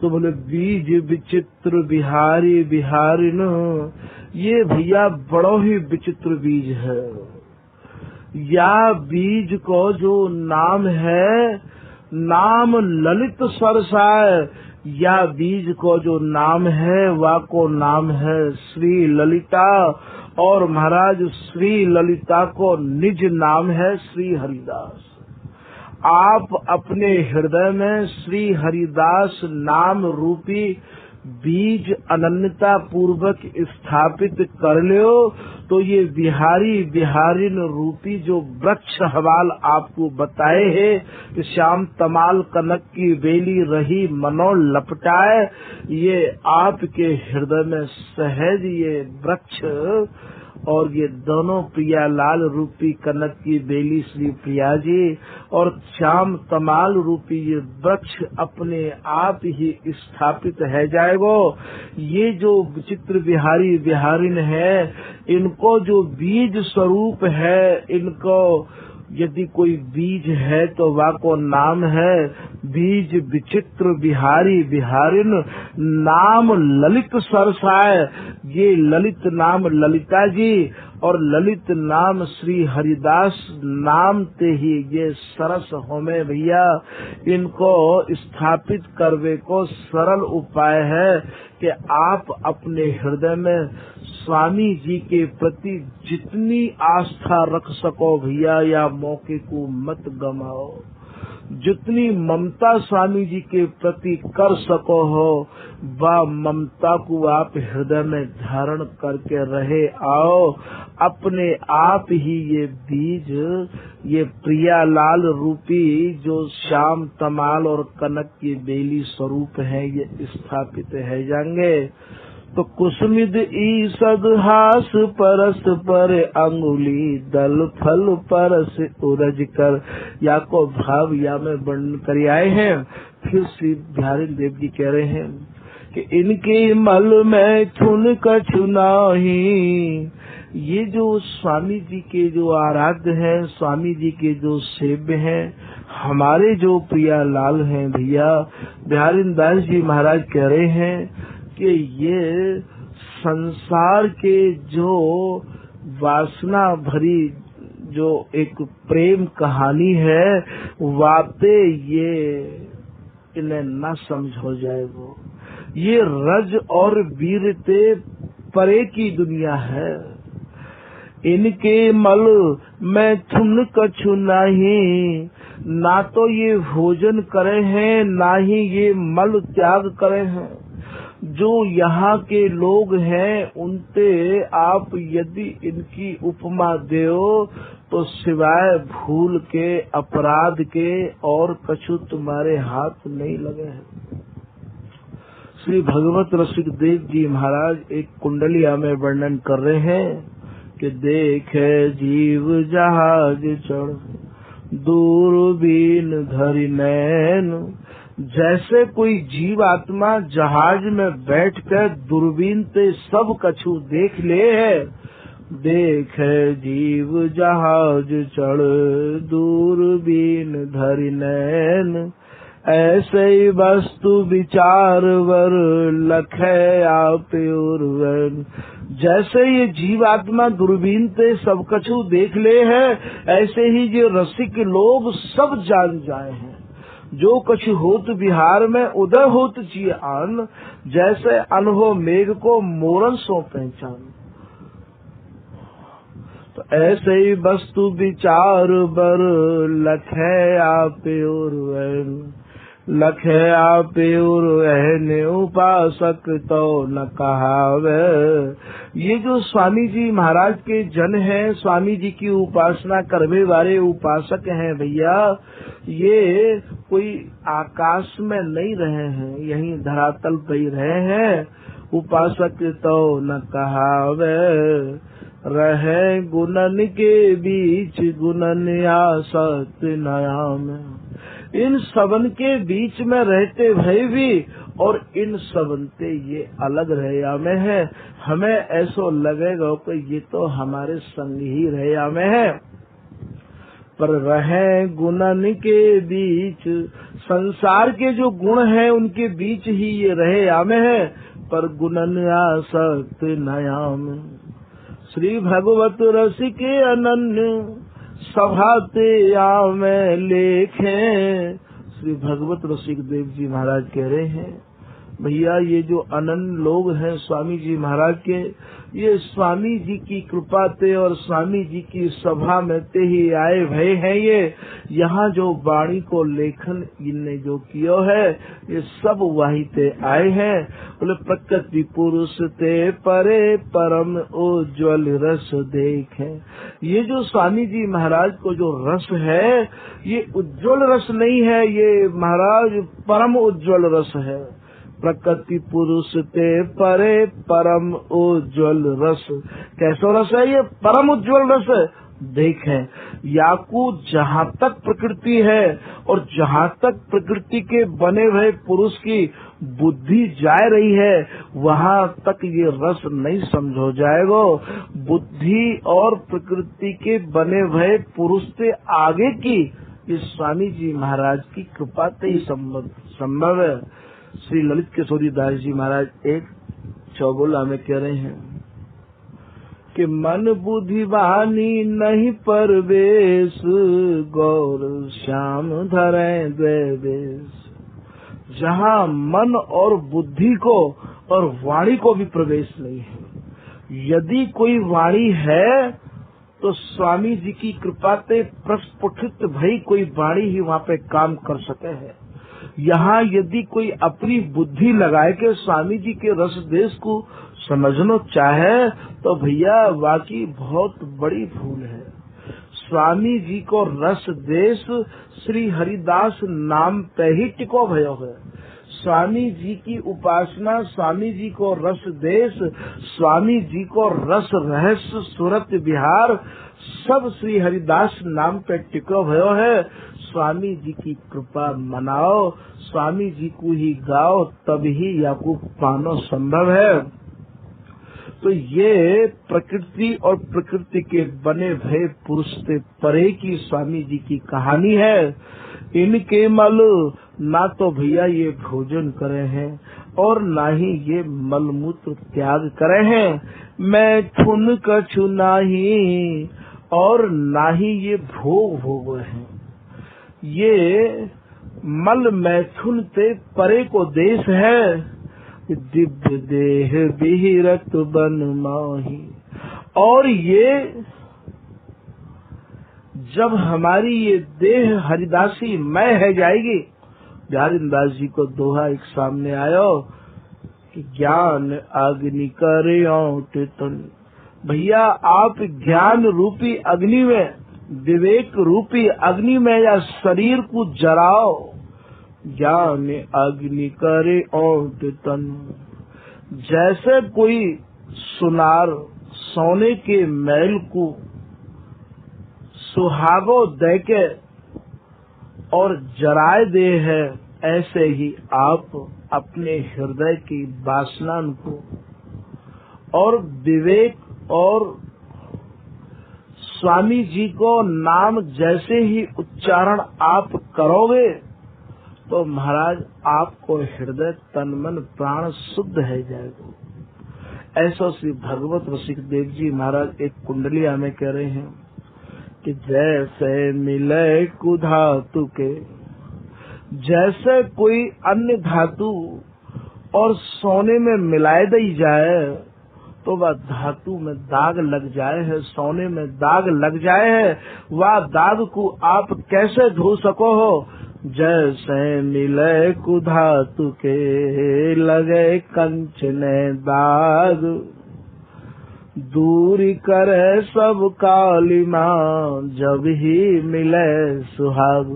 तो बोले बीज विचित्र बिहारी बिहारिन, ये भैया बड़ो ही विचित्र बीज है। या बीज को जो नाम है, नाम ललित सरसाय, या बीज को जो नाम है वा को नाम है श्री ललिता। और महाराज श्री ललिता को निज नाम है श्री हरिदास। आप अपने हृदय में श्री हरिदास नाम रूपी बीज अनन्यता पूर्वक स्थापित कर लो तो ये बिहारी बिहारिन रूपी जो वृक्ष हवाल आपको बताए है कि श्याम तमाल कनक की बेली रही मनो लपटाए, ये आपके हृदय में सहज ये वृक्ष और ये दोनों प्रिया लाल रूपी कनक की बेली श्री प्रिया जी और श्याम तमाल रूपी ये वृक्ष अपने आप ही स्थापित है जाएगो। ये जो विचित्र बिहारी बिहारिन है, इनको जो बीज स्वरूप है, इनको यदि कोई बीज है तो वाको नाम है बीज विचित्र बिहारी बिहारिन, नाम ललित सरसाय। ये ललित नाम ललिता जी और ललित नाम श्री हरिदास नाम ते ही ये सरस होमे भैया। इनको स्थापित करवे को सरल उपाय है कि आप अपने हृदय में स्वामी जी के प्रति जितनी आस्था रख सको भैया, या मौके को मत गमाओ। जितनी ममता स्वामी जी के प्रति कर सको हो, वह ममता को आप हृदय में धारण करके रहे आओ। अपने आप ही ये बीज, ये प्रिया लाल रूपी जो श्याम तमाल और कनक की बेली स्वरूप है, ये स्थापित है जाएंगे। तो कुसुमिद ईसद हास परस पर अंगुली दल फल परस उरज कर, या को भाव या में वर्णन कर आए हैं। फिर श्री बिहारी देव जी कह रहे हैं कि इनके मल में थुन कछु नाही। ये जो स्वामी जी के जो आराध्य हैं, स्वामी जी के जो सेव्य हैं, हमारे जो प्रिया लाल हैं भैया, बिहारी दास जी महाराज कह रहे हैं कि ये संसार के जो वासना भरी जो एक प्रेम कहानी है, वाते ये इन्हें न समझ हो जाए। वो ये रज और वीरते परे की दुनिया है। इनके मल में थुन कछु नहीं, ना तो ये भोजन करे हैं, ना ही ये मल त्याग करे हैं। जो यहाँ के लोग हैं उनते आप यदि इनकी उपमा देओ तो सिवाय भूल के, अपराध के और कछु तुम्हारे हाथ नहीं लगे हैं। श्री भगवत रसिक देव जी महाराज एक कुंडलिया में वर्णन कर रहे हैं कि देखे जीव जहाज चढ़ दूरबीन धरि नैन। जैसे कोई जीव आत्मा जहाज में बैठकर दूरबीन से सब कछु देख ले है, देखे जीव जहाज चढ़ दूरबीन धरि नैन, ऐसे ही वस्तु विचार वर लखे आप उर्वन। जैसे ये जीव आत्मा दूरबीन ते सब कछु देख ले है, ऐसे ही जो रसिक लोग सब जान जाए हैं। जो कछु होत बिहार में उदय होत जी आन, जैसे अनुभव मेघ को मोरन सो पहचान। तो ऐसे ही वस्तु विचार बर लखे आप उर्वन, लखे आप उर्वन उपासक तो न कहावे। ये जो स्वामी जी महाराज के जन हैं, स्वामी जी की उपासना करने वाले उपासक हैं भैया, ये कोई आकाश में नहीं रहे हैं, यहीं धरातल पे ही रहे हैं। उपासक तो न कहावे, रहे गुणन के बीच गुणन आसक्त नयाम। इन सबन के बीच में रहते भय भी और इन सबन से ये अलग रहया में है। हमें ऐसा लगेगा कि ये तो हमारे संग ही रहया में है, पर रहे गुणन के बीच, संसार के जो गुण हैं उनके बीच ही ये रहया में है, पर गुणन आसक्त नयाम। श्री भगवत रसिके अनन्य सभाते में लेखे। श्री भगवत रसिक देव जी महाराज कह रहे हैं, भैया ये जो अनन्य लोग हैं स्वामी जी महाराज के, ये स्वामी जी की कृपा ते और स्वामी जी की सभा में ते ही आए भय हैं। ये यहाँ जो वाणी को लेखन इनने जो किया है, ये सब वही ते आए हैं। बोले प्रकृति पुरुष ते परे परम उज्ज्वल रस देखे। ये जो स्वामी जी महाराज को जो रस है, ये उज्ज्वल रस नहीं है, ये महाराज परम उज्ज्वल रस है। प्रकृति पुरुष ते परे परम उज्ज्वल रस। कैसा रस है ये? परम उज्ज्वल रस है। देखें, याकू जहाँ तक प्रकृति है और जहाँ तक प्रकृति के बने हुए पुरुष की बुद्धि जा रही है, वहाँ तक ये रस नहीं समझो जाएगा। बुद्धि और प्रकृति के बने हुए पुरुष से आगे की ये स्वामी जी महाराज की कृपा से ही संभव है। श्री ललित किशोरी दास जी महाराज एक चौगुला में कह रहे हैं कि मन बुद्धि वाणी नहीं परवेश, गौर श्याम धरे द्वेष। जहाँ मन और बुद्धि को और वाणी को भी प्रवेश नहीं है। यदि कोई वाणी है तो स्वामी जी की कृपा से प्रस्फुटित भई कोई वाणी ही वहाँ पे काम कर सके है। यहाँ यदि कोई अपनी बुद्धि लगाए के स्वामी जी के रस देश को समझना चाहे तो भैया वाकई बहुत बड़ी भूल है। स्वामी जी को रस देश श्री हरिदास नाम पे ही टिको भयो है। स्वामी जी की उपासना, स्वामी जी को रस देश, स्वामी जी को रस रहस्य सूरत बिहार सब श्री हरिदास नाम पे टिको भयो है। स्वामी जी की कृपा मनाओ, स्वामी जी को ही गाओ, तभी याकू पानो संभव है। तो ये प्रकृति और प्रकृति के बने भय पुरुष से परे की स्वामी जी की कहानी है। इनके मल ना तो भैया ये भोजन करे हैं और ना ही ये मलमूत्र त्याग करे हैं। मैं ठुन कछु नाही और ना ही ये भोग हैं। ये मल मैथुन ते परे को देश है। दिव्य देह विहिरत बन माही। और ये जब हमारी ये देह हरिदासी मैं है जाएगी, बिहारीदास जी को दोहा एक सामने आयो कि ज्ञान अग्नि करियो तन। भैया आप ज्ञान रूपी अग्नि में, विवेक रूपी अग्नि में या शरीर को जराओ। ज्ञान अग्नि करे औट तन। जैसे कोई सुनार सोने के मैल को सुहागो दे के और जराए दे है, ऐसे ही आप अपने हृदय की वासना को और विवेक और स्वामी जी को नाम जैसे ही उच्चारण आप करोगे तो महाराज आपको हृदय तन मन प्राण शुद्ध है जाएगा। ऐसा श्री भगवत रसिक देव जी महाराज एक कुंडलिया में कह रहे हैं कि जैसे मिले कुधातु के, जैसे कोई अन्य धातु और सोने में मिलाए दी जाए तो वह धातु में दाग लग जाए है, सोने में दाग लग जाए है, वह दाग को आप कैसे धो सको हो। जैसे मिले कुधातु के लगे कंचने दाग, दूरी करे सब कालिमा जब ही मिले सुहाग।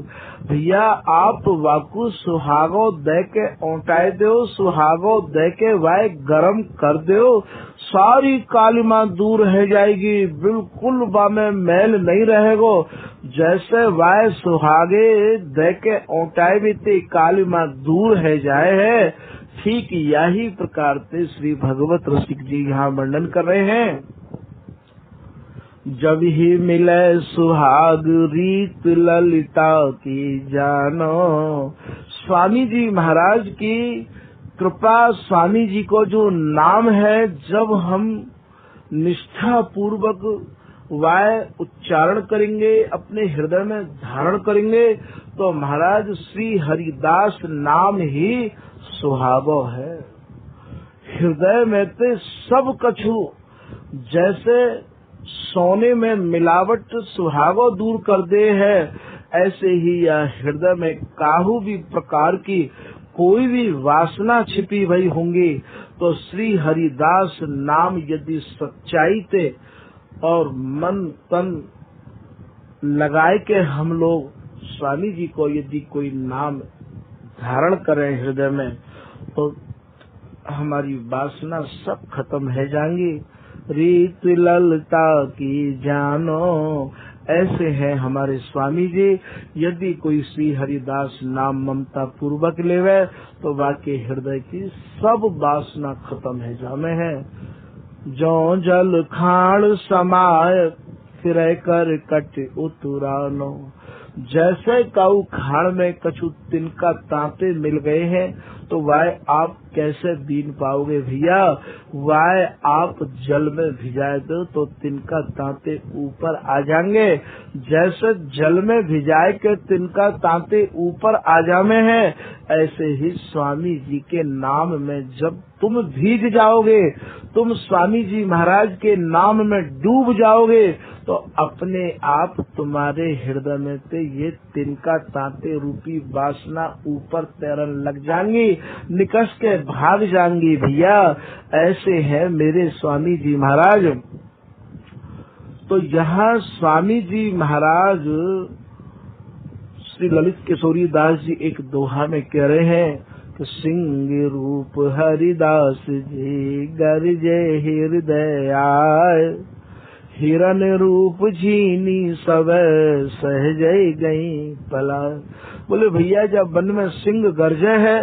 भैया आप वाकु सुहागो दे के औटाए दो, सुहागो दे के वाय गरम कर दो, सारी कालिमा दूर है जाएगी, बिल्कुल बा में मैल नहीं रहेगो। जैसे वाय सुहागे दे के औटाए भी ते कालिमा दूर है जाए है, ठीक यही प्रकार से श्री भगवत रसिक जी यहाँ वर्णन कर रहे हैं। जब ही मिले सुहाग रीत ललिता की जानो। स्वामी जी महाराज की कृपा, स्वामी जी को जो नाम है जब हम निष्ठा पूर्वक वाय उच्चारण करेंगे, अपने हृदय में धारण करेंगे तो महाराज श्री हरिदास नाम ही सुहागो है। हृदय में ते सब कछु, जैसे सोने में मिलावट सुहागो दूर कर दे है, ऐसे ही यह हृदय में काहू भी प्रकार की कोई भी वासना छिपी हुई होंगी तो श्री हरिदास नाम यदि सच्चाई से और मन तन लगाए के हम लोग स्वामी जी को यदि कोई नाम धारण करें हृदय में तो हमारी वासना सब खत्म है जाएंगी। रीत ललता की जानो, ऐसे हैं हमारे स्वामी जी। यदि कोई श्री हरिदास नाम ममता पूर्वक लेवे तो वाके हृदय की सब वासना खत्म है जामे है। जो जल खाण समाय फिर कर कट उतरानो। जैसे काऊ खाण में कछु तिनका तांते मिल गए हैं तो वह आप कैसे बीन पाओगे भैया। वह आप जल में भिजाए दो तो तिनका तांते ऊपर आ जाएंगे। जैसे जल में भिजाए के तिनका तांते ऊपर आ जामे हैं, ऐसे ही स्वामी जी के नाम में जब तुम भीग जाओगे, तुम स्वामी जी महाराज के नाम में डूब जाओगे तो अपने आप तुम्हारे हृदय में से ये तिनका तांते रूपी वासना ऊपर तैरन लग जाएंगी, निकस के भाग जाएंगी भैया। ऐसे हैं मेरे स्वामी जी महाराज। तो यहाँ स्वामी जी महाराज श्री ललित किशोरी दास जी एक दोहा में कह रहे हैं कि सिंह रूप हरिदास जी गरजे हृदय आए, हिरन रूप झीनी सब सहज गई पला। बोले भैया जब वन में सिंह गरजे है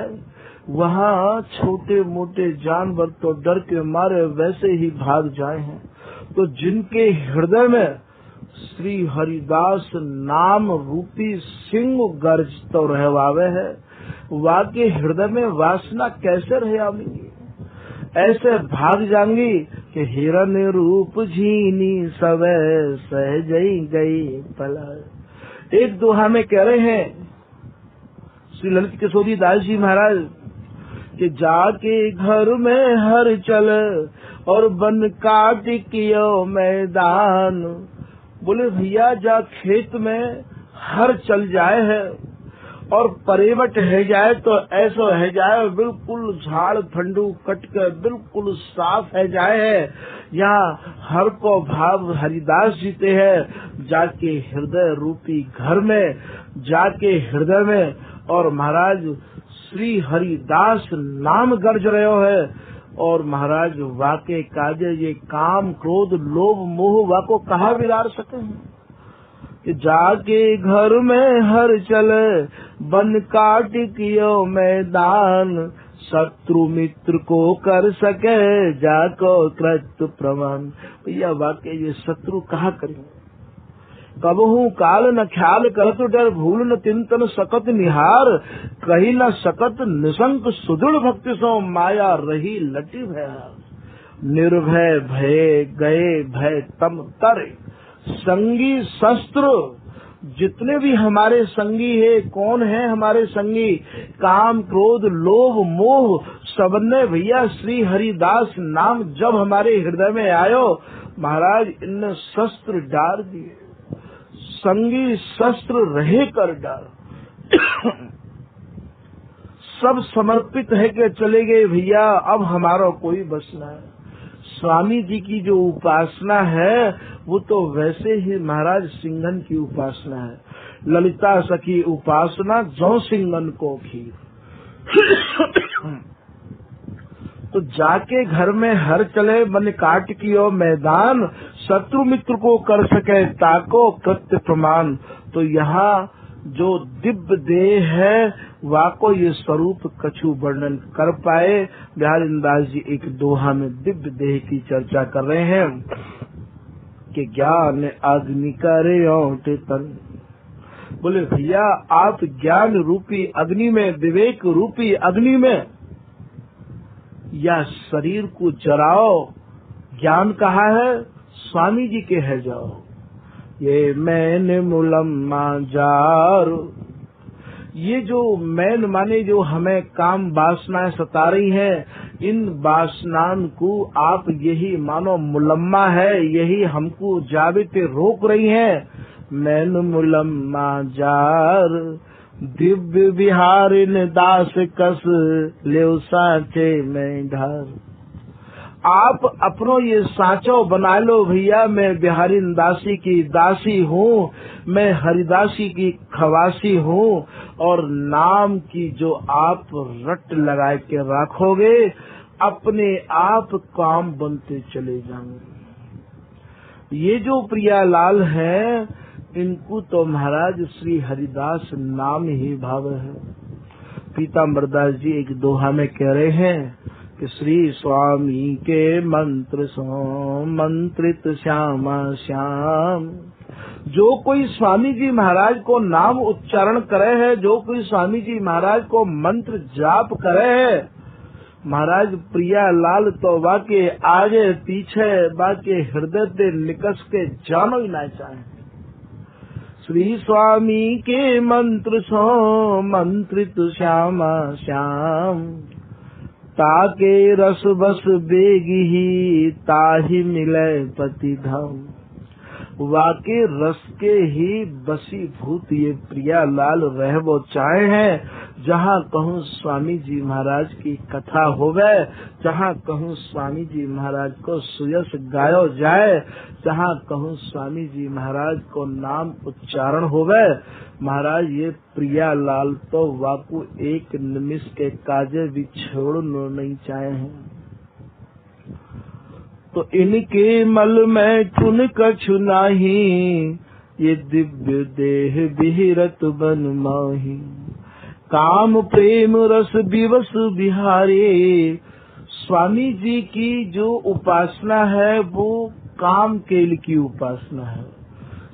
वहाँ छोटे मोटे जानवर तो डर के मारे वैसे ही भाग जाए हैं, तो जिनके हृदय में श्री हरिदास नाम रूपी सिंह गर्ज तो रहवावे है, वाके हृदय में वासना कैसे रह आवेंगी, ऐसे भाग जाएंगी कि हिरन रूप झीनी सब सहज गई पला। एक दोहा में कह रहे हैं श्री ललित किशोरी दास जी महाराज कि जाके घर में हर चल और बन काट कियो मैदान। बोले भैया जा खेत में हर चल जाए है और परेवट है जाए तो ऐसा है जाए बिल्कुल झाड़ फंडू कट कर बिल्कुल साफ है जाए है। यहाँ हर को भाव हरिदास जीते हैं, जाके हृदय रूपी घर में जाके हृदय में और महाराज श्री हरिदास नाम गर्ज रहे है। और महाराज वाके काजे ये काम क्रोध लोभ मोह वाको कहाँ बिगाड़ सके हैं कि जाके घर में हर चले बन काट कियो मैदान, शत्रु मित्र को कर सके जाको कृत प्रमाण। भैया वाकई ये शत्रु कहा करेंगे, कबहू काल न ख्याल करत डर, भूल न चिंतन सकत निहार, कही न सकत निशंक सुदृढ़ भक्ति सो, माया रही लटी भयार। निर्भय भय गए भय तम तरे, संगी शस्त्र जितने भी हमारे संगी है, कौन है हमारे संगी? काम क्रोध लोभ मोह सबने भैया श्री हरिदास नाम जब हमारे हृदय में आयो, महाराज इन शस्त्र डाल दिए, संगी शस्त्र रहे कर डाल। सब समर्पित है कि चले गए भैया, अब हमारा कोई बस न है। स्वामी जी की जो उपासना है वो तो वैसे ही महाराज सिंघन की उपासना है। ललिता सखी उपासना जो सिंघन को खीर। तो जाके घर में हर चले मन काट कियो मैदान, शत्रु मित्र को कर सके ताको कृत्य प्रमाण। तो यहाँ जो दिव्य देह है वाको ये स्वरूप कछु वर्णन कर पाए। बिहारीदास जी एक दोहा में दिव्य देह की चर्चा कर रहे हैं कि ज्ञान अग्नि करे औटे तन। बोले भैया आप ज्ञान रूपी अग्नि में, विवेक रूपी अग्नि में या शरीर को जराओ। ज्ञान कहाँ है? स्वामी जी के है जाओ। ये मैंने मुलम्मा जार, ये जो मैन माने जो हमें काम वासनाएं सता रही हैं, इन वासनाओं को आप यही मानो मुलम्मा है, यही हमको जाविते रोक रही हैं। मैन मुलम्मा जार, दिव्य विहारिन दास कस लेव साचे में ढार। आप अपनो ये साचो बना लो भैया, मैं बिहारी दासी की दासी हूँ, मैं हरिदासी की खवासी हूँ, और नाम की जो आप रट लगा के रखोगे अपने आप काम बनते चले जाएंगे। ये जो प्रियालाल है इनको तो महाराज श्री हरिदास नाम ही भाव है। पीताम्बरदास जी एक दोहा में कह रहे हैं कि श्री स्वामी के मंत्र सो मंत्रित श्यामा श्याम। जो कोई स्वामी जी महाराज को नाम उच्चारण करे है, जो कोई स्वामी जी महाराज को मंत्र जाप करे है, महाराज प्रियालाल तो बाके आगे पीछे बाके हृदय से निकस के जानो ही ना चाहे। श्री स्वामी के मंत्र सो मंत्रित श्यामा श्याम, ताके रस बस बेगी ही ताहि मिले पति धाम। वाके रस के ही बसी भूत ये प्रियालाल रह वो चाहे हैं। जहाँ कहूँ स्वामी जी महाराज की कथा होवे, जहाँ कहूँ स्वामी जी महाराज को सुयस गायो जाए, जहाँ कहूँ स्वामी जी महाराज को नाम उच्चारण होवे, महाराज ये प्रियालाल तो वाकु एक निमिष के काजे भी छोड़ नहीं चाहे हैं। तो इनके मल में ठुन कछु नाही, ये दिव्य देह विहिरत बन माही। काम प्रेम रस विवश बिहारी, स्वामी जी की जो उपासना है वो काम केल की उपासना है।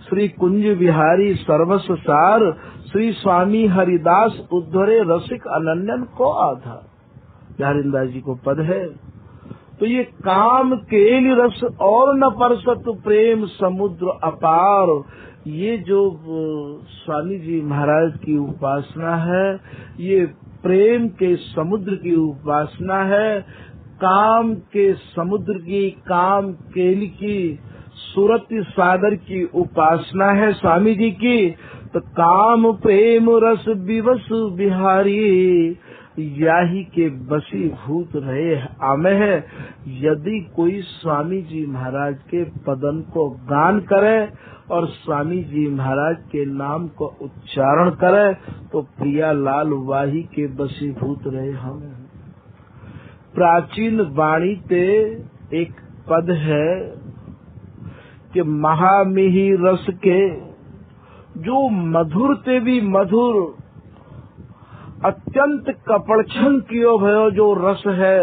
श्री कुंज बिहारी सर्वस्व सार, श्री स्वामी हरिदास उद्धरे रसिक अनन्यन को आधा। बिहारीदास जी को पद है। तो ये काम केल रस और न परसत प्रेम समुद्र अपार, ये जो स्वामी जी महाराज की उपासना है ये प्रेम के समुद्र की उपासना है। काम के समुद्र की, काम केल की, सुरति सागर की उपासना है स्वामी जी की। तो काम प्रेम रस विवश बिहारी, याही के बसी भूत रहे आमे है। यदि कोई स्वामी जी महाराज के पदन को गान करे और स्वामी जी महाराज के नाम को उच्चारण करे तो प्रियालाल वाही के बसी भूत रहे हमें। प्राचीन वाणी ते एक पद है कि महामिही रस के, जो मधुर ते भी मधुर अत्यंत कपड़छन कियो भयो जो रस है।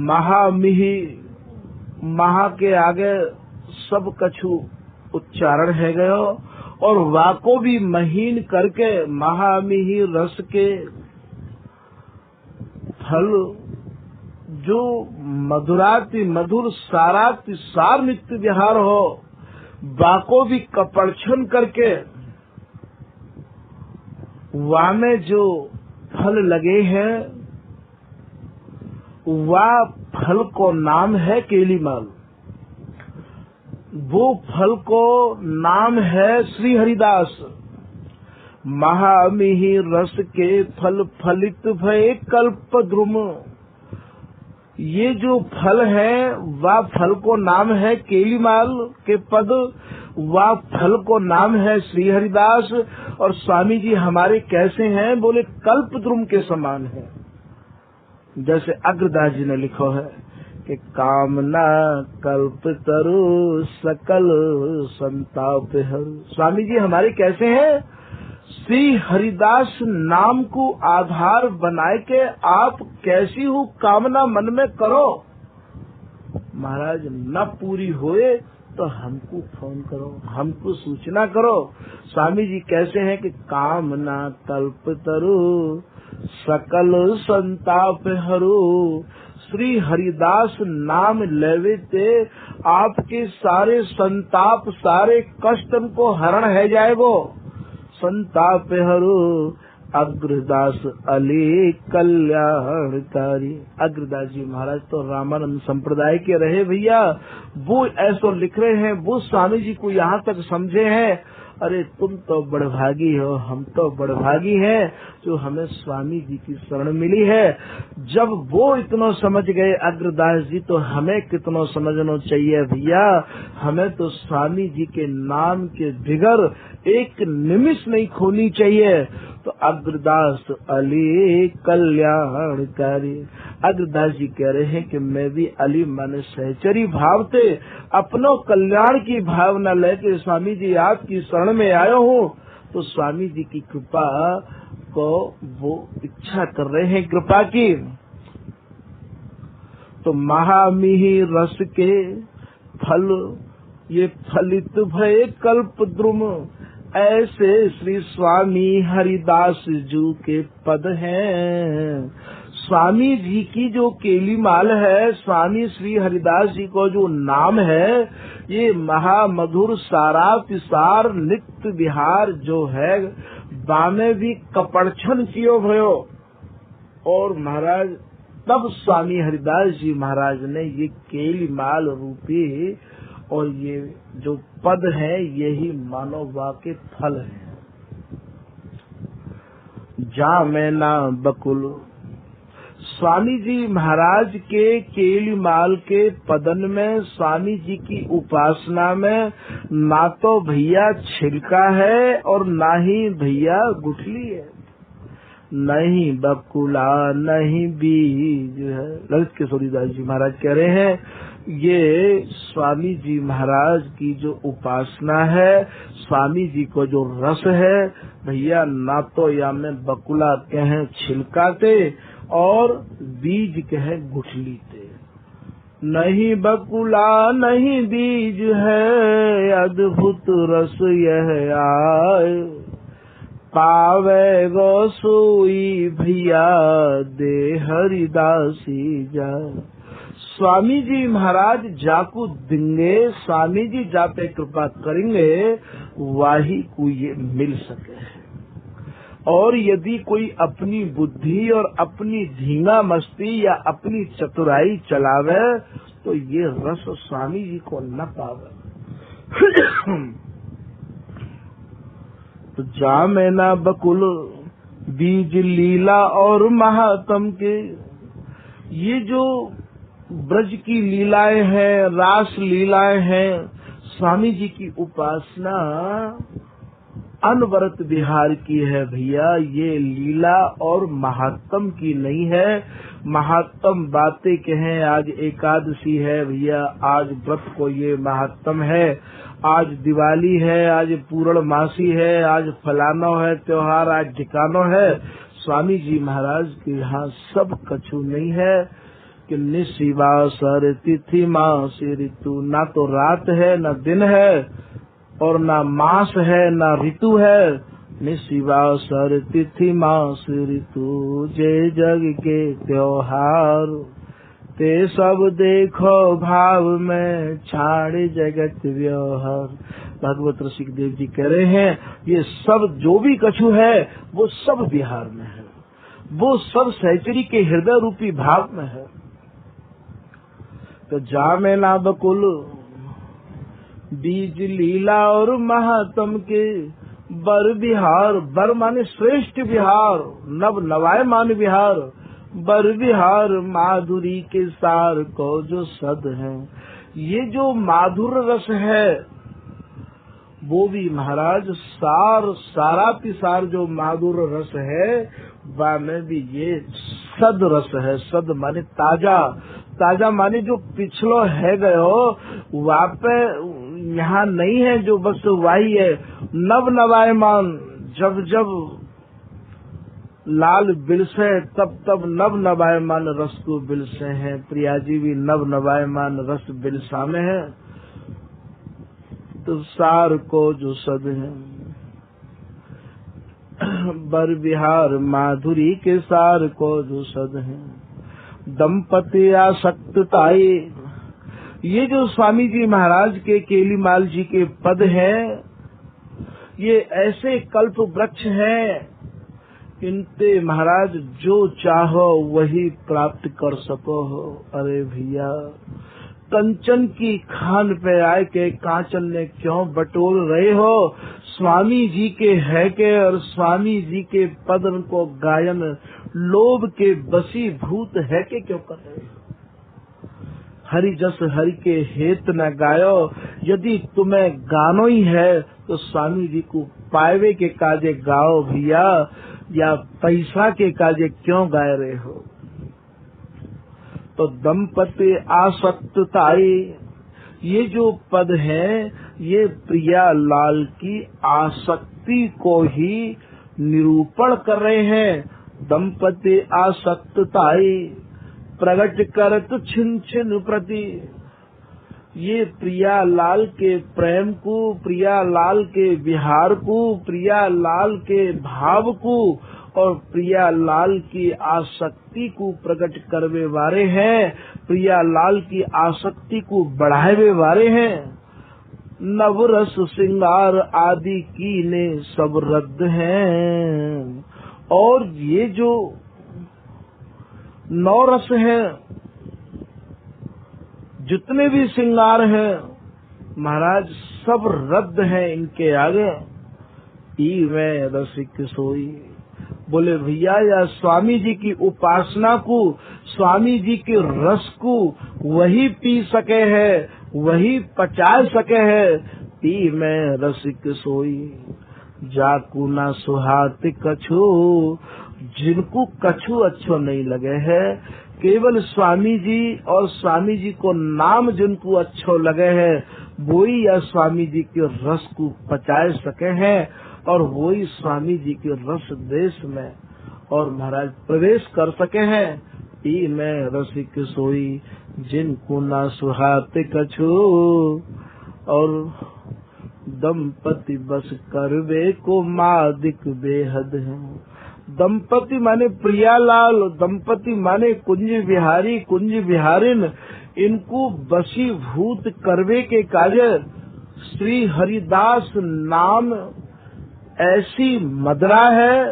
महा मिही, महा के आगे सब कछु उच्चारण है गयो और वा को भी महीन करके महामिही रस के फल जो मधुराति मधुर साराति सार नित्य विहार हो, वा को भी कपड़छन करके वा में जो फल लगे हैं वह फल को नाम है केलीमाल। वो फल को नाम है श्री हरिदास। महामिही रस के फल फलित भय कल्प द्रुम। ये जो फल है वह फल को नाम है केलीमाल के पद, वह फल को नाम है श्री हरिदास। और स्वामी जी हमारे कैसे हैं? बोले कल्प द्रुम के समान है। जैसे अग्रदास जी ने लिखा है कि कामना कल्प तरु सकल संताप हरु। स्वामी जी हमारे कैसे हैं? श्री हरिदास नाम को आधार बनाए के आप कैसी हो कामना मन में करो, महाराज न पूरी होए तो हमको फोन करो, हमको सूचना करो। स्वामी जी कैसे हैं कि कामना कल्प तरु सकल संताप हरु। श्री हरिदास नाम लेवे ते आपके सारे संताप सारे कष्ट को हरण है जाएगो। संताप हरु अग्रदास अली कल्याणकारी। अग्रदास जी महाराज तो रामानंद संप्रदाय के रहे भैया, वो ऐसो लिख रहे हैं, वो स्वामी जी को यहाँ तक समझे हैं। अरे तुम तो बड़भागी हो, हम तो बड़भागी हैं जो हमें स्वामी जी की शरण मिली है। जब वो इतना समझ गए अग्रदास जी, तो हमें कितना समझना चाहिए भैया। हमें तो स्वामी जी के नाम के बिगर एक निमिष नहीं खोनी चाहिए। तो अग्रदास अली कल्याणकारी। अग्रदास जी कह रहे हैं कि मैं भी अली माने सहचरी भाव से अपनो कल्याण की भावना लेके स्वामी जी आपकी शरण में आयो हूँ। तो स्वामी जी की कृपा को वो इच्छा कर रहे हैं कृपा की। तो महामिही रस के फल ये फलित भय कल्प द्रुम। ऐसे श्री स्वामी हरिदास जी के पद हैं। स्वामी जी की जो केलीमाल है, स्वामी श्री हरिदास जी को जो नाम है, ये महामधुर सारातिसार नित्य विहार जो है, बामे भी कपड़छन कियो भयो। और महाराज तब स्वामी हरिदास जी महाराज ने ये केलीमाल रूपी और ये जो पद है यही मानववा के फल है। जा मैं ना बकुल। स्वामी जी महाराज के केलीमाल के पदन में, स्वामी जी की उपासना में ना तो भैया छिलका है और ना ही भैया गुठली है, नहीं बकुला नहीं बीज है। ललित किशोरीदास जी महाराज कह रहे हैं ये स्वामी जी महाराज की जो उपासना है, स्वामी जी को जो रस है भैया, ना तो या में बकुला कहें छिलका ते और बीज कहें गुठली ते। नहीं बकुला नहीं बीज है, अद्भुत रस यह आए। पावे गो सोई भैया दे हरिदासी जाए। स्वामी जी महाराज जाकू देंगे, स्वामी जी जाते कृपा करेंगे, वाही को ये मिल सके। और यदि कोई अपनी बुद्धि और अपनी धींगा मस्ती या अपनी चतुराई चलावे तो ये रस स्वामी जी को न पावे। तो जा मैं ना बकुल बीज लीला और महात्म के। ये जो ब्रज की लीलाएं हैं, रास लीलाएं हैं, स्वामी जी की उपासना अनवरत विहार की है भैया। ये लीला और महात्म की नहीं है। महात्म बातें कहें, आज एकादशी है भैया, आज व्रत को ये महात्म है, आज दिवाली है, आज पूर्णमासी है, आज फलानो है त्योहार, आज ठिकानो है। स्वामी जी महाराज के यहाँ सब कछु नहीं है। कि निशिवा सर तिथि मास ऋतु, ना तो रात है न दिन है और ना मास है ना ऋतु है। निशिवा सर तिथि मास ऋतु, जे जग के त्योहार, ते सब देखो भाव में छाड़ जगत व्यवहार। भागवत रसिक देव जी कह रहे हैं ये सब जो भी कछु है वो सब बिहार में है, वो सब सहचरी के हृदय रूपी भाव में है। तो जामे ना बकुल बीज लीला और महात्म के, बर बिहार, बर माने श्रेष्ठ बिहार, नव नवायमान बिहार, बर बिहार माधुरी के सार को जो सद है। ये जो माधुर रस है वो भी महाराज सारा पिसार जो माधुर रस है वा में भी ये सद रस है। सद माने ताजा, ताजा माने जो पिछलो है गयो वहाँ पे यहाँ नहीं है, जो बस वही है। नव नवायमान, जब जब लाल बिलसे तब तब नव नवायमान रस को बिलसे हैं। प्रिया जी भी नव नवायमान रस बिलसा में है। तो सार को जो सद है, बर बिहार माधुरी के सार को जो सद है। दंपति आसक्तताई, ये जो स्वामी जी महाराज के केलीमाल जी के पद हैं, ये ऐसे कल्प वृक्ष हैं, इनते महाराज जो चाहो वही प्राप्त कर सको हो। अरे भैया, कंचन की खान पे आए के कांचन ने क्यों बटोर रहे हो? स्वामी जी के है के और स्वामी जी के पदन को गायन लोभ के बसी भूत है के क्यों कर रहे हो? हरि जस हरि के हेत न गायो, यदि तुम्हें गानो ही है तो स्वामी जी को पावे के काजे गाओ भैया, या पैसा के काजे क्यों गाय रहे हो? तो दंपति आसक्तताई, ये जो पद है ये प्रिया लाल की आसक्ति को ही निरूपण कर रहे हैं। दंपति आसक्तताई प्रगट करत छिन छिन प्रति, ये प्रिया लाल के प्रेम को, प्रिया लाल के विहार को, प्रिया लाल के भाव को और प्रिया लाल की आसक्ति को प्रकट करवे वाले हैं, प्रिया लाल की आसक्ति को बढ़ावे वाले हैं। नवरस श्रृंगार आदि की ने सब रद्द हैं, और ये जो नौ रस हैं, जितने भी श्रृंगार हैं महाराज सब रद्द हैं इनके आगे। मैं रसिक सोई, बोले भैया या स्वामी जी की उपासना को, स्वामी जी के रस को वही पी सके है, वही पचा सके है। पी मैं रसिक सोई, जाकू ना सुहात कछु, जिनको कछु अच्छो नहीं लगे है, केवल स्वामी जी और स्वामी जी को नाम जिनको अच्छो लगे है वही या स्वामी जी के रस को पचा सके हैं, और वही स्वामी जी के रस देश में और महाराज प्रवेश कर सके हैं। पी मैं रसिक सोई, जिनको ना सुहाते कछु, और दंपति बस करवे को मादिक बेहद है। दंपति माने प्रियालाल, दंपति माने कुंज बिहारी कुंज बिहारिन, इनको बशीभूत करवे के कार्य श्री हरिदास नाम ऐसी मदरा है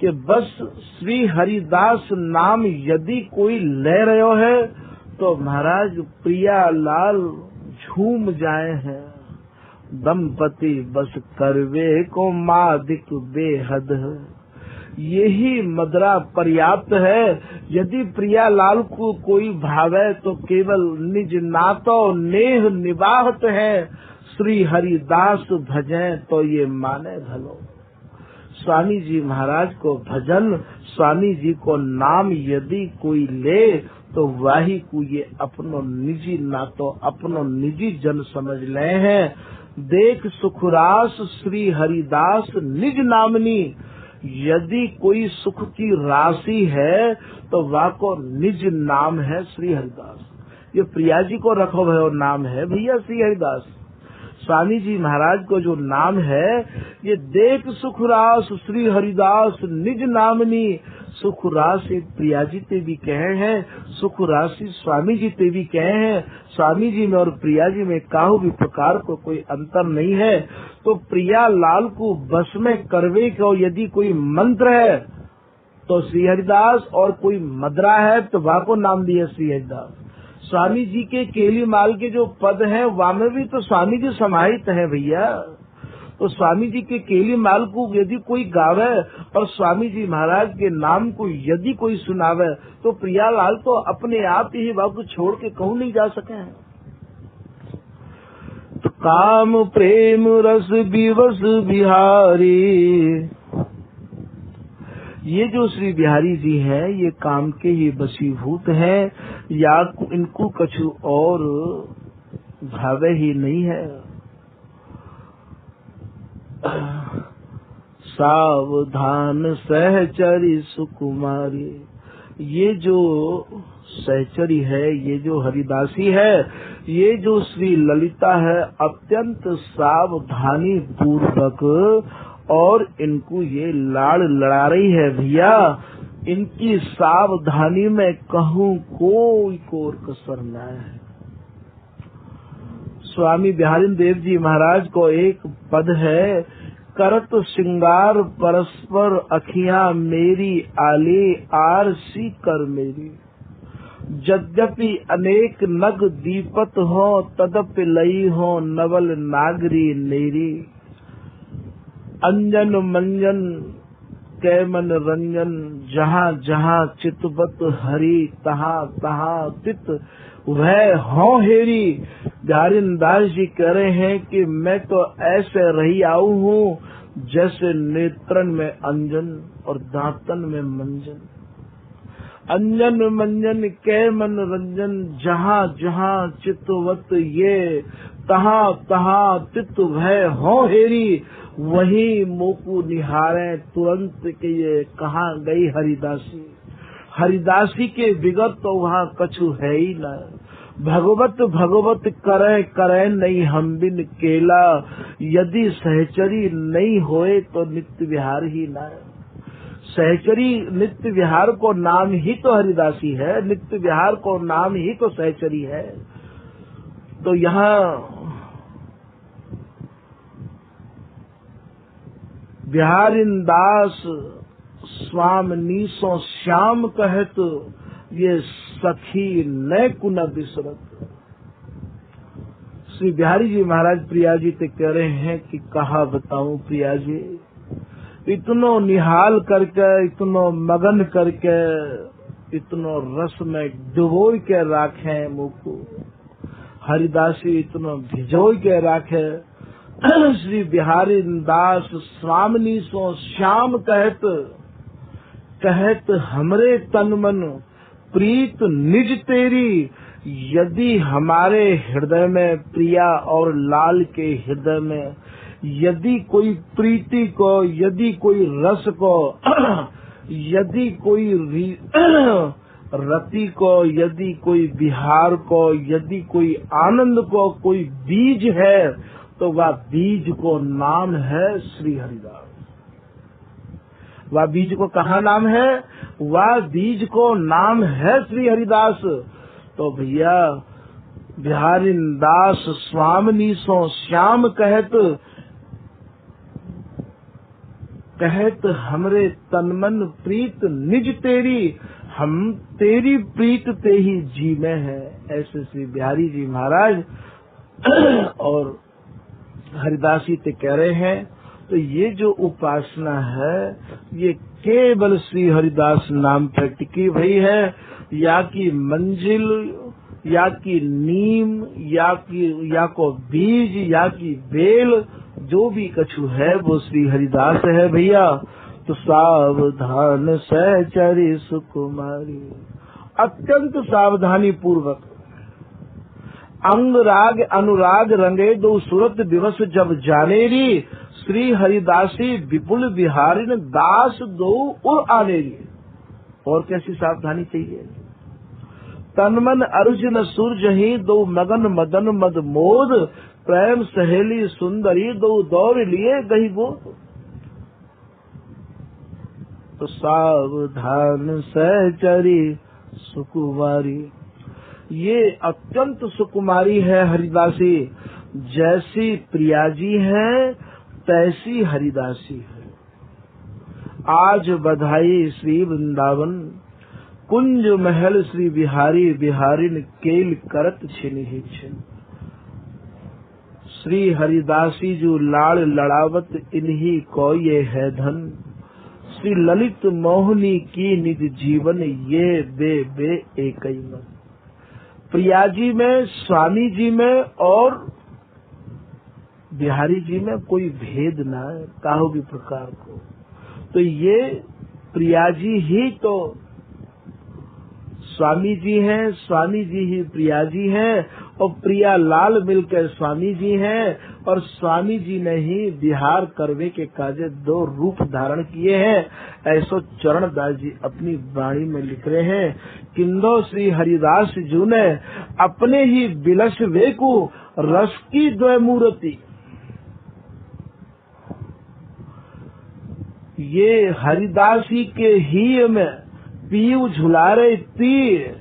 कि बस श्री हरिदास नाम यदि कोई ले रहे है तो महाराज प्रियालाल झूम जाए हैं। दंपति बस करवे को मादिक बेहद है, यही मदरा पर्याप्त है। यदि प्रियालाल को कोई भावे तो केवल निज नातो नेह निवाहत है, श्री हरिदास भजें तो ये माने भलो। स्वामी जी महाराज को भजन, स्वामी जी को नाम यदि कोई ले तो वही को ये अपनो निजी नातो अपनो निजी जन समझ ले हैं। देख सुखरास श्री हरिदास निज नामनी, यदि कोई सुख की राशि है तो वह को निज नाम है श्री हरिदास। ये प्रिया जी को रखो भयो नाम है भैया श्री हरिदास। स्वामी जी महाराज को जो नाम है, ये देख सुख रास श्री हरिदास निज नामनी। सुख राशि प्रिया जी ते भी कहे हैं, सुख राशि स्वामी जी ते भी कहे हैं। स्वामी जी में और प्रिया जी में काहू भी प्रकार को कोई अंतर नहीं है। तो प्रिया लाल को बस में करवे को यदि कोई मंत्र है तो श्री हरिदास, और कोई मदरा है तो वह को नाम दिया श्री हरिदास। स्वामी जी के केली माल के जो पद हैं वहाँ में भी तो स्वामी जी समाहित हैं भैया। तो स्वामी जी के केली माल को यदि कोई गावे और स्वामी जी महाराज के नाम को यदि कोई सुनावे तो प्रियालाल तो अपने आप ही बाबू छोड़ के कहूँ नहीं जा सके हैं। तो काम प्रेम रस विवश बिहारी, ये जो श्री बिहारी जी हैं ये काम के ही बसीभूत हैं, या इनको कछु और भावे ही नहीं है। सावधान सहचरी सुकुमारी, ये जो सहचरी है, ये जो हरिदासी है, ये जो श्री ललिता है, अत्यंत सावधानी पूर्वक और इनको ये लाड़ लड़ा रही है भैया। इनकी सावधानी में कहूँ कोई कोर कसर न है। स्वामी बिहारी देव जी महाराज को एक पद है, करत श्रृंगार परस्पर अखियां मेरी आले आर सी कर मेरी। यद्यपि अनेक नग दीपत हो तदपि लई हो नवल नागरी नेरी। अंजन मंजन कै मन रंजन जहाँ जहाँ चितवत हरि तहाँ तहाँ तित वह हो हेरी। बिहारीन दास जी कह रहे हैं कि मैं तो ऐसे रही आऊ हूँ जैसे नेत्रन में अंजन और दांतन में मंजन। अंजन मंजन कै मन रंजन जहाँ जहाँ चितवत ये तहाँ तहाँ तित वह हो हेरी। वही मोकू निहारे तुरंत के ये कहाँ गई हरिदासी। हरिदासी के विगत तो वहाँ कछु है ही न। भगवत भगवत करे करे नहीं हम बिन केला। यदि सहचरी नहीं होए तो नित्य विहार ही न। सहचरी नित्य विहार को नाम ही तो हरिदासी है, नित्य विहार को नाम ही तो सहचरी है। तो यहाँ बिहारीन दास स्वामी सो श्याम कहत ये सखी न कुन बिसरत। श्री बिहारी जी महाराज प्रिया जी ते कह रहे हैं कि कहा बताऊं प्रिया जी, इतनो निहाल करके, इतनो मगन करके, इतनो रस में डुबो के राखे मुको। हरिदासी इतनो भिजो के राखे। श्री बिहारी दास स्वामी सो श्याम कहत कहत हमरे तन मन प्रीत निज तेरी। यदि हमारे हृदय में प्रिया और लाल के हृदय में यदि कोई प्रीति को, यदि कोई रस को, यदि कोई रति को, यदि कोई विहार को, यदि कोई आनंद को कोई बीज है तो वह बीज को नाम है श्री हरिदास। वह बीज को कहाँ नाम है? वह बीज को नाम है श्री हरिदास। तो भैया बिहारी दास स्वामी सो श्याम कहत कहत हमरे तनमन प्रीत निज तेरी। हम तेरी प्रीत ते ही जी में है। ऐसे श्री बिहारी जी महाराज और हरिदासी ते कह रहे हैं। तो ये जो उपासना है ये केवल श्री हरिदास नाम पर टिकी हुई है। या की मंजिल, या की नीम, या को बीज, या की बेल, जो भी कछु है वो श्री हरिदास है भैया। तो सावधान सहचरी सुकुमारी, अत्यंत सावधानी पूर्वक अंग राग अनुराग रंगे दो सूरत दिवस जब जानेरी। श्री हरिदासी विपुल बिहारी ने दास दो उर आने लिए। और कैसी सावधानी चाहिए। तनमन अर्जुन सूरज ही दो मगन मदन मद मोद, प्रेम सहेली सुंदरी दो दौड़ लिए गई गोद। तो सावधान सहचरी सुकुमारी, ये अत्यंत सुकुमारी है हरिदासी। जैसी प्रियाजी है तैसी हरिदासी है। आज बधाई श्री वृंदावन, कुंज महल श्री बिहारी, बिहारिन केल करत छिन ही छिन। श्री हरिदासी जो लाड़ लड़ावत इन्हीं को ये है धन, श्री ललित मोहनी की निज जीवन ये बे बे एक ही मन। प्रिया जी में, स्वामी जी में और बिहारी जी में कोई भेद ना है काहो भी प्रकार को। तो ये प्रिया जी ही तो स्वामी जी हैं, स्वामी जी ही प्रिया जी हैं, और प्रिया लाल मिलकर स्वामी जी हैं, और स्वामी जी ने ही बिहार करवे के काजे दो रूप धारण किए हैं। ऐसो चरणदास जी अपनी वाणी में लिख रहे हैं। किंदो श्री हरिदास जी ने अपने ही बिलस वेकु रस की द्वैमूर्ति, ये हरिदासी के ही में पीयू झुलारे तीर,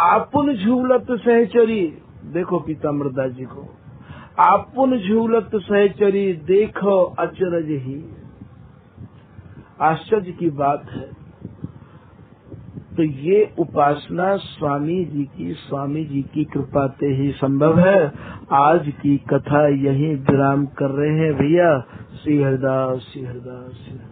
आपुन झूलत सहचरी। देखो पीताम्बरदास जी को, आपुन झूलत सहचरी देखो अचरज ही। आश्चर्य की बात है। तो ये उपासना स्वामी जी की कृपा से ही संभव है। आज की कथा यही विराम कर रहे हैं भैया। श्री हरिदास, श्री हरिदास, श्री हरिदास।